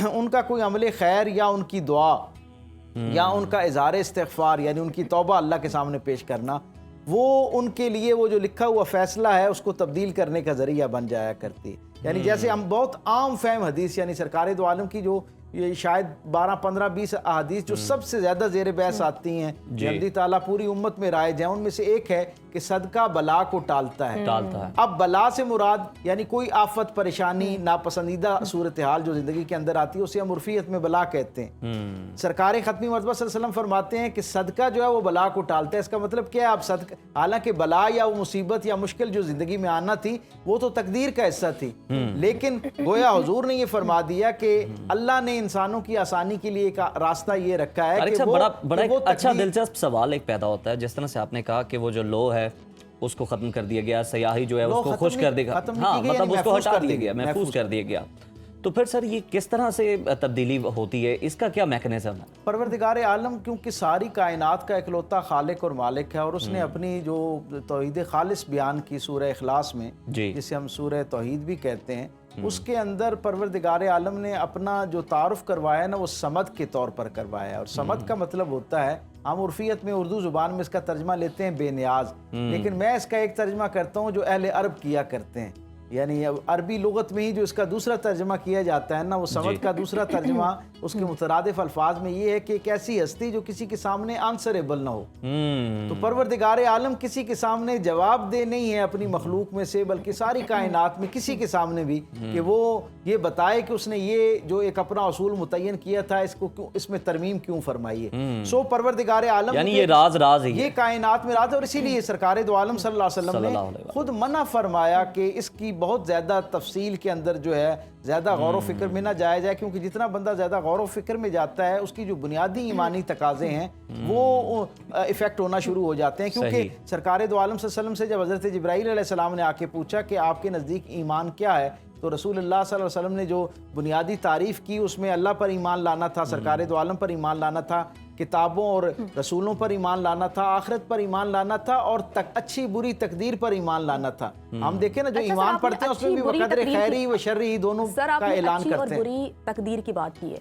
उनका कोई अमल खैर या उनकी दुआ या उनका इज़हार इस्तिग़फ़ार यानी उनकी तौबा अल्लाह के सामने पेश करना, वो उनके लिए वो जो लिखा हुआ फ़ैसला है उसको तब्दील करने का ज़रिया बन जाया करती है। यानी जैसे हम बहुत आम फहम हदीस यानी सरकार दो आलम की जो ये शायद 12, 15, 20 अहादीस जो सबसे ज़्यादा ज़ेर बहस आती हैं अल्लाह ताला पूरी उम्मत में राय जाए, उनमें से एक है कि सदका बला को टालता है। अब बला से मुराद यानी कोई आफत परेशानी नापसंदीदा सूरत हाल जो ज़िंदगी के अंदर आती है उसे हम उर्फियत में बला कहते हैं। सरकार ख़त्मी मरतबा सल्लल्लाहु अलैहि वसल्लम फरमाते हैं कि सदका जो है वो बला को टालता है। इसका मतलब क्या है? आप सदका, हालांकि बला या वो मुसीबत या मुश्किल जो ज़िंदगी में आना थी वो तो तकदीर का हिस्सा थी, लेकिन गोया हुजूर ने ये फरमा दिया कि अल्लाह ने इंसानों की आसानी के लिए एक रास्ता ये रखा है कि बड़ा एक अच्छा दिलचस्प सवाल एक पैदा होता है। जिस तरह से आपने कहा कि वो जो लो है उसको खत्म कर दिया गया, सयाही जो है उसको खुश कर देगा, हाँ मतलब उसको हटा दिया गया, महफूज कर दिया गया। तो फिर सर ये किस तरह से तब्दीली होती है, इसका क्या मैकेनिज्म है? परवरदिगार आलम क्योंकि सारी कायनात का इकलौता खालिक और मालिक है और उसने अपनी जो तौहीद खालिस बयान की सूरह इखलास में जिसे हम सूरह तौहीद भी कहते हैं उसके अंदर परवरदिगार आलम ने अपना जो तारुफ करवाया ना वो समद के तौर पर करवाया है। और समद का मतलब होता है, हम उर्फियत में उर्दू ज़ुबान में इसका तर्जमा लेते हैं बेनियाज, लेकिन मैं इसका एक तर्जमा करता हूँ जो अहले अरब किया करते हैं। यानी अरबी लुगत में ही जो इसका दूसरा तर्जमा किया जाता है ना वो समद का दूसरा तर्जमा उसके मुतरादिफ अल्फाज में ये है कि एक ऐसी हस्ती जो किसी के सामने आंसरेबल ना हो। तो परवरदिगार आलम किसी के सामने जवाब दे नहीं है अपनी मखलूक में से, बल्कि सारी कायनात में किसी के सामने भी कि वो ये बताए कि उसने ये जो एक अपना असूल मुतय्यन किया था इसको क्यों, इसमें तरमीम क्यों फरमाई है। सो परवरदिगार आलम यानी ये राज ये कायनात में राज है, और इसीलिए सरकार दो आलम सल्लल्लाहु अलैहि वसल्लम ने खुद मना फरमाया कि इसकी बहुत ज़्यादा तफसील के अंदर जो है ज़्यादा गौर व फिक्र में ना जाया जाए, क्योंकि जितना बंदा ज़्यादा गौर व फिक्र में जाता है उसकी जो बुनियादी ईमानी तकाज़े हैं वो इफ़ेक्ट होना शुरू हो जाते हैं। क्योंकि सरकार दो आलम सल्लल्लाहु अलैहि वसल्लम से जब हज़रत जिब्राईल अलैहिस्सलाम ने आके पूछा कि आपके नज़दीक ईमान क्या है, तो रसूलुल्लाह सल्लल्लाहु अलैहि वसल्लम ने जो बुनियादी तारीफ़ की उसमें अल्लाह पर ईमान लाना था, सरकार दो आलम पर ईमान लाना था, किताबों और रसूलों पर ईमान लाना था, आखिरत पर ईमान लाना था, और अच्छी बुरी तकदीर पर ईमान लाना था। हम देखें ना जो ईमान पढ़ते हैं उसमें भी वक़द्र खैरी व शर्री दोनों का ऐलान करते हैं। बुरी तकदीर की बात की है,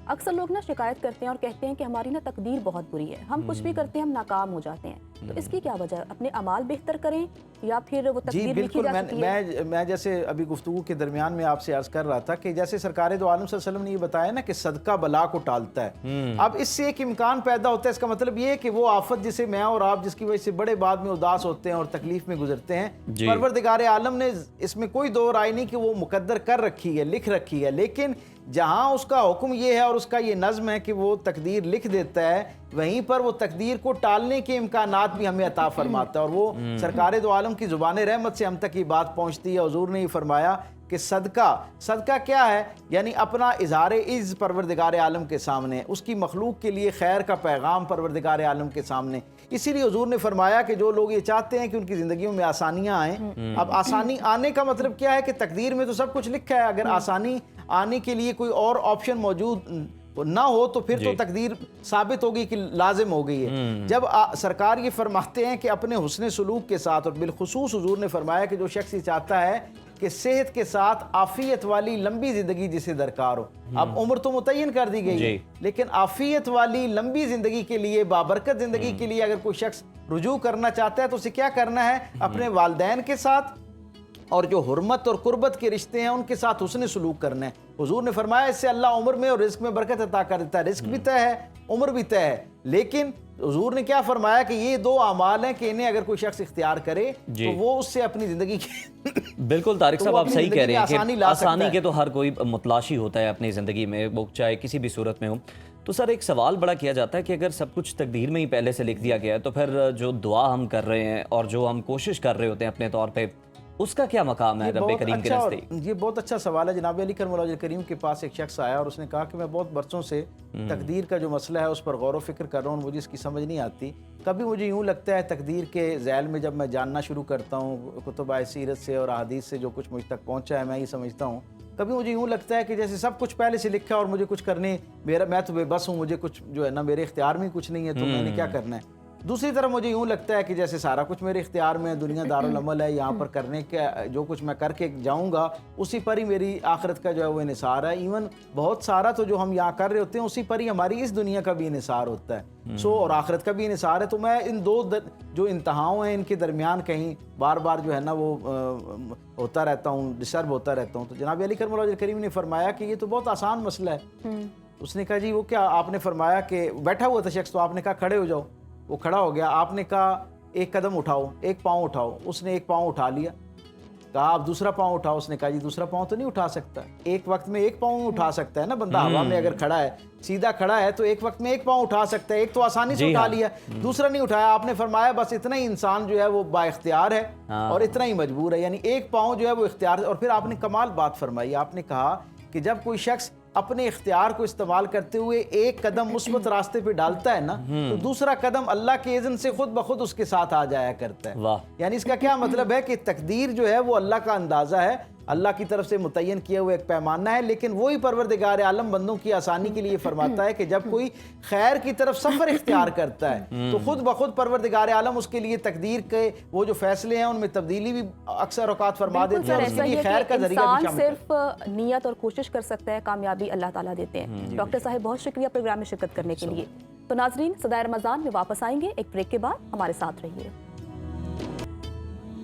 अक्सर लोग ना शिकायत करते हैं और कहते हैं कि हमारी ना तकदीर बहुत बुरी है, हम कुछ भी करते हैं हम नाकाम हो जाते हैं। तो इसकी क्या वजह है? अपने अमाल बेहतर करें या फिर वो तकदीर लिखी जा सकती है? मैं जैसे अभी गुफ्तगू के दरमियान में आपसे अर्ज कर रहा था कि जैसे सरकार दो आलम सल्लल्लाहु अलैहि वसल्लम ने ये बताया ना कि सदका बला को टालता है। अब इससे एक इम्कान पैदा होता है, इसका मतलब ये है कि वो आफत जिसे मैं और आप जिसकी वजह से बड़े बाद में उदास होते हैं और तकलीफ में गुजरते हैं, परवरदिगार आलम ने इसमें कोई दो राय नहीं कि वो मुकद्दर कर रखी है, लिख रखी है, लेकिन जहाँ उसका हुक्म ये है और उसका ये नज़्म है कि वो तकदीर लिख देता है, वहीं पर वो तकदीर को टालने के इम्कानात भी हमें अता फरमाता है। और वो सरकार दो आलम की ज़ुबान रहमत से हम तक ये बात पहुँचती है। हुज़ूर ने ये फरमाया कि सदका सदका क्या है, यानी अपना इजहार इज़्ज़ परवरदिगार आलम के सामने, उसकी मखलूक के लिए खैर का पैगाम परवरदिगार आलम के सामने। इसीलिए हुजूर ने फरमाया कि जो लोग ये चाहते हैं कि उनकी ज़िंदगियों में आसानियाँ आएँ, अब आसानी आने का मतलब क्या है कि तकदीर में तो सब कुछ लिखा है, अगर आसानी आने के लिए कोई और ऑप्शन मौजूद ना हो तो फिर तो तकदीर साबित होगी कि लाजिम हो गई है। जब सरकार ये फरमाते हैं कि अपने हुस्न सलूक के साथ, और बिलखुसूस हुजूर ने फरमाया कि जो शख्स ये चाहता है कि सेहत के साथ आफियत वाली लंबी ज़िंदगी जिसे दरकार हो, अब उम्र तो मुतय्यन कर दी गई है, लेकिन आफियत वाली लंबी ज़िंदगी के लिए, बाबरकत ज़िंदगी के लिए अगर कोई शख्स रुजू करना चाहता है तो उसे क्या करना है, अपने वालिदैन के साथ और जो हुर्मत और कुर्बत के रिश्ते हैं उनके साथ हुस्न सलूक करना है। हुजूर ने फरमाया इससे अल्लाह उम्र में और रिस्क में बरकत अता कर देता है। रिस्क भी तय है, उम्र भी तय है, लेकिन हुजूर ने क्या फरमाया कि ये दो अमाल हैं कि इन्हें अगर कोई शख्स इख्तियार करे तो वो उससे अपनी ज़िंदगी की बिल्कुल तारिक साहब, आप सही कह रहे हैं कि आसानी के तो हर कोई मुतलाशी होता है अपनी ज़िंदगी में, वो चाहे किसी भी सूरत में हो। तो सर एक सवाल बड़ा किया जाता है कि अगर सब कुछ तकदीर में ही पहले से लिख दिया गया है तो फिर जो दुआ हम कर रहे हैं और जो हम कोशिश कर रहे होते हैं अपने तौर पे, उसका क्या मकाम है रब्बे करीम के नज़दीक? ये बहुत अच्छा सवाल है। जनाब अली करमुल्लाह करीम के पास एक शख्स आया और उसने कहा कि मैं बहुत बरसों से तकदीर का जो मसला है उस पर गौर व फिक्र कर रहा हूँ, मुझे इसकी समझ नहीं आती। कभी मुझे यूँ लगता है तकदीर के ज़ैल में जब मैं जानना शुरू करता हूँ कुतुब सीरत से और अहादीस से जो कुछ मुझ तक पहुँचा है मैं ये समझता हूँ, कभी मुझे यूँ लगता है कि जैसे सब कुछ पहले से लिखा है और मुझे कुछ करने, मैं तो बेबस हूँ, मुझे कुछ जो है ना मेरे इख्तियार में कुछ नहीं है, तो मैंने क्या करना है। दूसरी तरफ मुझे यूँ लगता है कि जैसे सारा कुछ मेरे इख्तियार में है, दुनिया दारुल अमल है, यहाँ पर करने का जो कुछ मैं करके जाऊँगा उसी पर ही मेरी आखिरत का जो है वो इन्हिसार है। इवन बहुत सारा तो जो हम यहाँ कर रहे होते हैं उसी पर ही हमारी इस दुनिया का भी इन्हिसार होता है, और आखिरत का भी इन्हिसार है। तो मैं इन दो जो इंतहाओं हैं इनके दरमियान कहीं बार बार जो है ना वो होता रहता हूँ, डिस्टर्ब होता रहता हूँ। तो जनाब अली करमुल्लाह करीम ने फरमाया कि ये तो बहुत आसान मसला है। उसने कहा जी वो क्या, आपने फरमाया कि बैठा हुआ था शख्स, तो आपने कहा खड़े हो जाओ, वो खड़ा हो गया। आपने कहा एक कदम उठाओ, एक पाँव उठाओ, उसने एक पाँव उठा लिया। कहा आप दूसरा पाँव उठाओ, उसने कहा जी दूसरा पाँव तो नहीं उठा सकता। एक वक्त में एक पाँव उठा सकता है ना बंदा, हवा में अगर खड़ा है, सीधा खड़ा है तो एक वक्त में एक पाँव उठा सकता है, एक तो आसानी से उठा लिया, दूसरा नहीं उठाया। आपने फरमाया बस इतना ही इंसान जो है वो बाइख्तियार है और इतना ही मजबूर है, यानी एक पाँव जो है वो इख्तियार। और फिर आपने कमाल बात फरमाई, आपने कहा कि जब कोई शख्स अपने इख्तियार को इस्तेमाल करते हुए एक कदम मुस्बत रास्ते पे डालता है ना, तो दूसरा कदम अल्लाह के इज़्न से खुद ब खुद उसके साथ आ जाया करता है। यानी इसका क्या मतलब है कि तकदीर जो है वो अल्लाह का अंदाज़ा है, अल्लाह की तरफ से मुतय्यन किया हुआ एक पैमाना है, लेकिन वही परवरदिगार आलम बंदों की आसानी के लिए फरमाता है कि जब कोई खैर की तरफ सफ़र इख्तियार करता है तो खुद ब खुद परवरदिगार आलम उसके लिए तकदीर के वो जो फैसले हैं उनमें तब्दीली भी अक्सर औकात फरमा देते हैं। उसके लिए खैर का जरिया भी शामिल सिर्फ नियत और कोशिश कर सकता है, कामयाबी अल्लाह ताला देते हैं। डॉक्टर साहब बहुत शुक्रिया प्रोग्राम में शिरकत करने के लिए। तो नाजरीन सदाए रमज़ान में वापस आएंगे एक ब्रेक के बाद, हमारे साथ रहिए।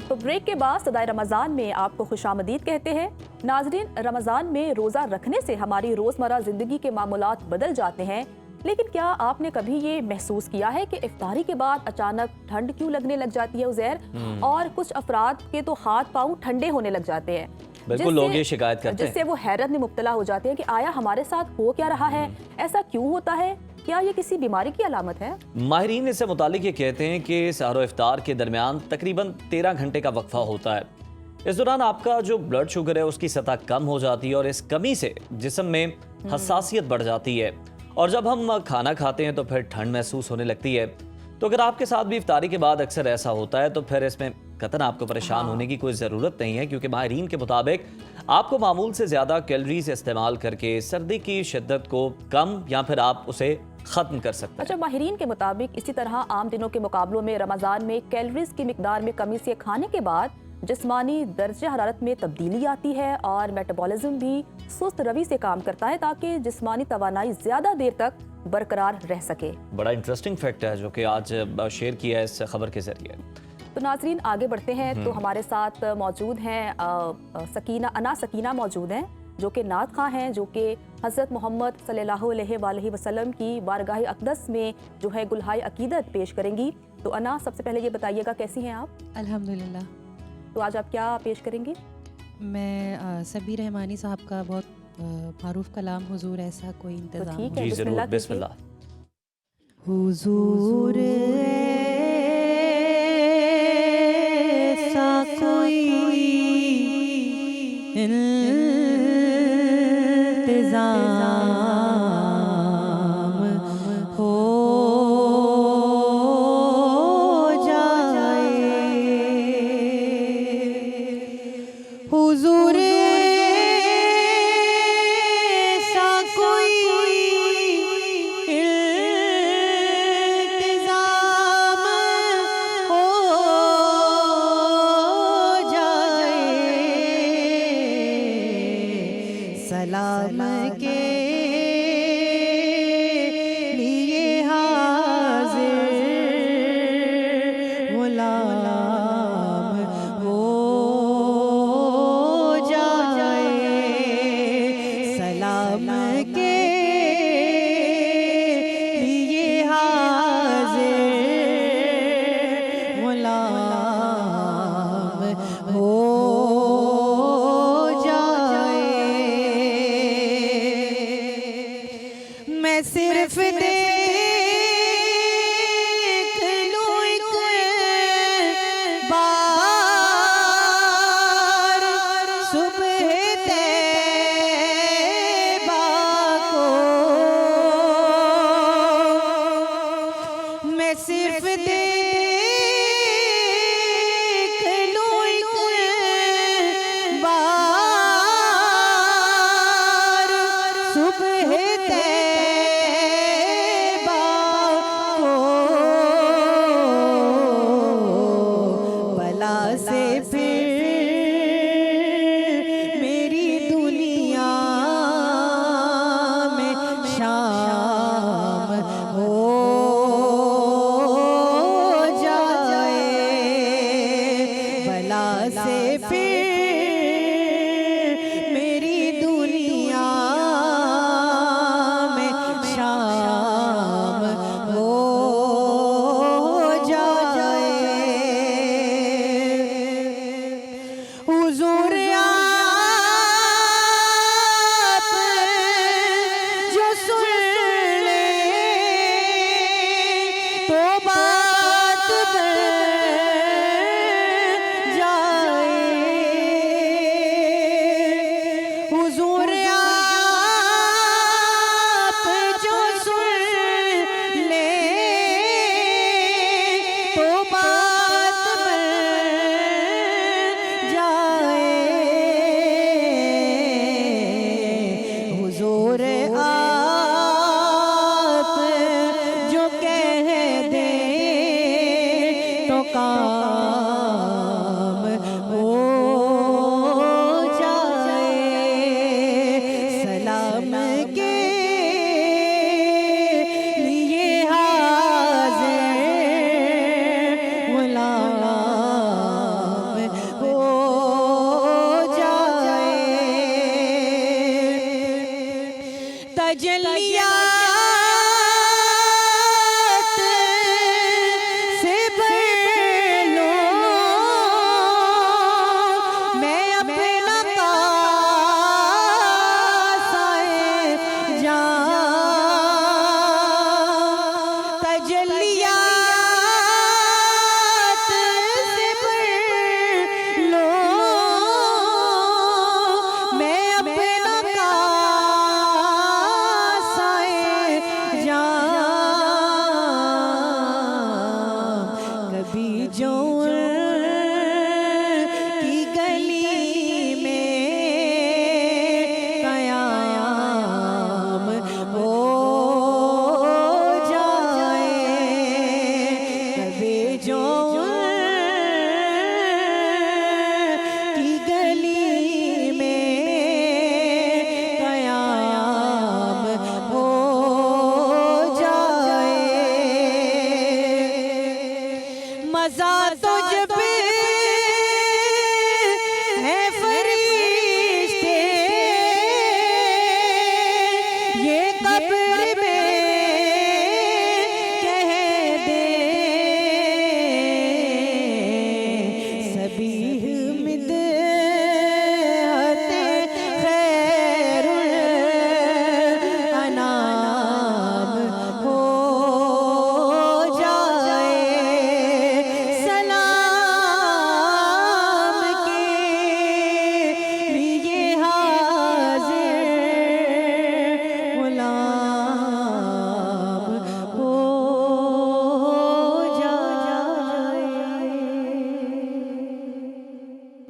तो ब्रेक के बाद सदाए रमज़ान में आपको खुशामदीद कहते हैं। नाजरीन, रमज़ान में रोज़ा रखने से हमारी रोज़मर्रा ज़िंदगी के मामूलात बदल जाते हैं, लेकिन क्या आपने कभी ये महसूस किया है कि इफ्तारी के बाद अचानक ठंड क्यों लगने लग जाती है उज़ैर, और कुछ अफराद के तो हाथ पाँव ठंडे होने लग जाते हैं, बिल्कुल लोग ये शिकायत करते हैं, जिससे वो हैरत में मुब्तला हो जाते हैं कि आया हमारे साथ हो क्या रहा है, ऐसा क्यों होता है, क्या ये किसी बीमारी की अलामत है? माहिरीन इससे मुतालिक ये कहते हैं कि सहर व इफ्तार के दरमियान तकरीबन 13 घंटे का वक्फा होता है। इस दौरान आपका जो ब्लड शुगर है उसकी सतह कम हो जाती है और इस कमी से जिस्म में हसासियत बढ़ जाती है, और जब हम खाना खाते हैं तो फिर ठंड महसूस होने लगती है। तो अगर आपके साथ भी इफ्तारी के बाद अक्सर ऐसा होता है तो फिर इसमें कतन आपको परेशान होने की कोई ज़रूरत नहीं है, क्योंकि माहिरीन के मुताबिक आपको मामूल से ज़्यादा कैलोरीज इस्तेमाल करके सर्दी की शिद्दत को कम या फिर आप उसे ख़त्म कर सकते हैं। अच्छा, माहिरीन के मुताबिक इसी तरह आम दिनों के मुकाबलों में रमज़ान में कैलोरीज की मिकदार में कमी से खाने के बाद जिस्मानी दर्जे हरारत में तब्दीली आती है और मेटाबॉलिज्म भी सुस्त रवि से काम करता है ताकि जिस्मानी तवानाई ज़्यादा देर तक बरकरार रह सके। बड़ा इंटरेस्टिंग फैक्ट है जो कि आज शेयर किया है इस खबर के जरिए। तो नाजरीन आगे बढ़ते हैं। तो हमारे साथ मौजूद हैं अना सकीना मौजूद हैं, जो कि नात खां हैं, जो कि हज़रत मोहम्मद सल्लल्लाहु अलैहि वसल्लम की बारगाह अक़दस में जो है गुलहाय अकीदत पेश करेंगी। तो अना, सबसे पहले ये बताइएगा कैसी हैं आप? अल्हम्दुलिल्लाह। तो आज आप क्या पेश करेंगी? मैं सबीर रहमानी साहब का बहुत मारूफ कलाम हुजूर ऐसा कोई इंतज़ाम। ठीक है, जी ज़रूर, बिस्मिल्लाह। हुजूर ऐसा कोई इंतज़ाम हो जाए। हुजूर सा कोई इंतज़ाम हो जाए। सलाम के लिए हाजिर गुलाम हो जाए। सलाम के लिए हाजिर गुलाम हो जाए। मैं सिर्फ देख लूं एक बार सुबह तैबा को। मैं सिर्फ देख लूं एक बार सुबह तैबा को। बला से फिर मेरी दुनिया में शाम हो जाए। बला से फिर मेरी दुनिया में शाम हो जाए। हुजूर आप जो सुन ले तो बात बन जाए। हुजूर आप जो सुन ले तो बात बन जाए।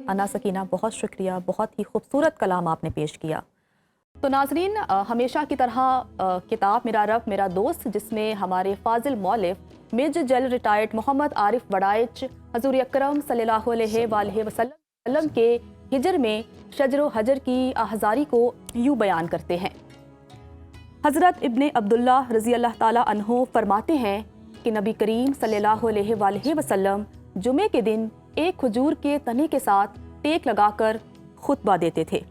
अना सकीना, बहुत शुक्रिया, बहुत ही खूबसूरत कलाम आपने पेश किया। तो नाजरीन, हमेशा की तरह किताब मेरा रब मेरा दोस्त, जिसमें हमारे फाजिल मौलिफ major general retired Mohammad Arif Badaich हजूर अकरम सल्लल्लाहु अलैहि वसल्लम के हिजर में शजर हजर की हज़ारी को यूँ बयान करते हैं। हज़रत इब्ने अब्दुल्ला रज़ी अल्लाह ताला अन्हो फरमाते हैं कि नबी करीम सल्लल्लाहु अलैहि वसल्लम जुमे के दिन एक खजूर के तने के साथ टेक लगाकर खुतबा देते थे।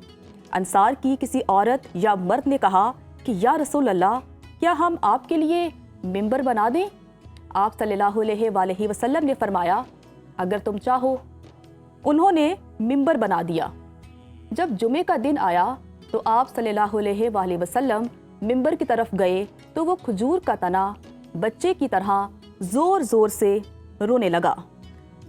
अंसार की किसी औरत या मर्द ने कहा कि या रसूल अल्लाह, क्या हम आपके लिए मिंबर बना दें? आप सल्लल्लाहु अलैहि वसल्लम ने फरमाया, अगर तुम चाहो। उन्होंने मिंबर बना दिया। जब जुमे का दिन आया तो आप सल्लल्लाहु अलैहि वसल्लम मिंबर की तरफ गए तो वो खजूर का तना बच्चे की तरह ज़ोर ज़ोर से रोने लगा।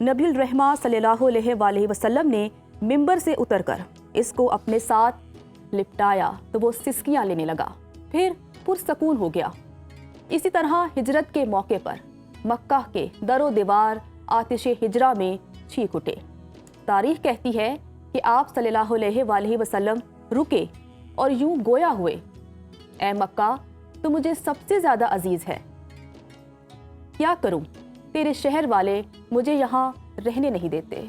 नबील रहमा सल्लल्लाहु अलैहि वसल्लम ने मिंबर से उतरकर इसको अपने साथ लिपटाया तो वो सिसकियाँ लेने लगा, फिर पुरसकून हो गया। इसी तरह हिजरत के मौके पर मक्का के दरो दीवार आतिश हिजरा में चीख उठे। तारीख कहती है कि आप सल्लल्लाहु अलैहि वसल्लम रुके और यूं गोया हुए, ए मक्का, तो मुझे सबसे ज़्यादा अजीज़ है। क्या करूं, तेरे शहर वाले मुझे यहाँ रहने नहीं देते।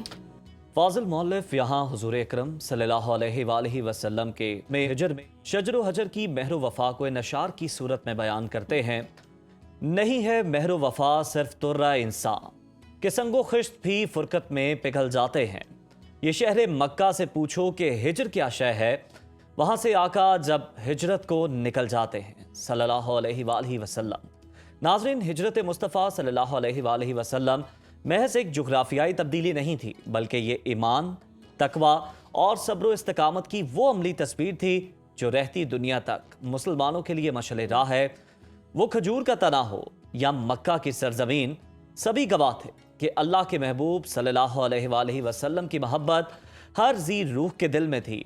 फाजिल मौलिफ यहाँ हुजूर अकरम सल्लल्लाहु अलैहि वसल्लम के में हिजर में शजर हजर की महर वफा को नशार की सूरत में बयान करते हैं। नहीं है महर वफा सिर्फ तुर्रा इंसान के संगो खिश्त भी फुरकत में पिघल जाते हैं। ये शहर मक्का से पूछो कि हिजर क्या शय है, वहाँ से आका जब हिजरत को निकल जाते हैं सल्लल्लाहु अलैहि वसल्लम। नाज़रीन, हिजरत मुस्तफ़ा सल्लल्लाहु अलैहि वसल्लम महज एक जुग्राफियाई तब्दीली नहीं थी, बल्कि ये ईमान, तकवा और सब्र इस्तकामत की वो अमली तस्वीर थी जो रहती दुनिया तक मुसलमानों के लिए मशअल राह है। वो खजूर का तना हो या मक्का की सरजमीन, सभी गवाह थे कि अल्लाह के महबूब सल्लल्लाहु अलैहि वसल्लम की मोहब्बत हर जी रूह के दिल में थी।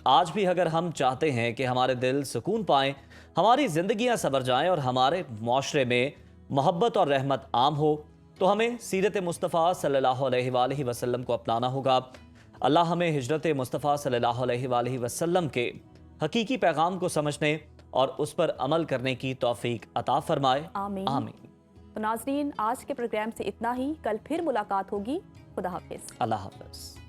आज भी अगर हम चाहते हैं कि हमारे दिल सुकून पाएं, हमारी जिंदगियां संवर जाएं और हमारे माशरे में मोहब्बत और रहमत आम हो, तो हमें सीरत मुस्तफ़ा सल्लल्लाहु अलैहि वसल्लम को अपनाना होगा। अल्लाह हमें हिजरत मुस्तफ़ा सल्लल्लाहु अलैहि वसल्लम के हकीकी पैगाम को समझने और उस पर अमल करने की तौफीक अता फरमाए। आमीन। आमीन। तो नाज़रीन, आज के प्रोग्राम से इतना ही। कल फिर मुलाकात होगी। खुदा हाफिज़। अल्लाह हाफ़िज़।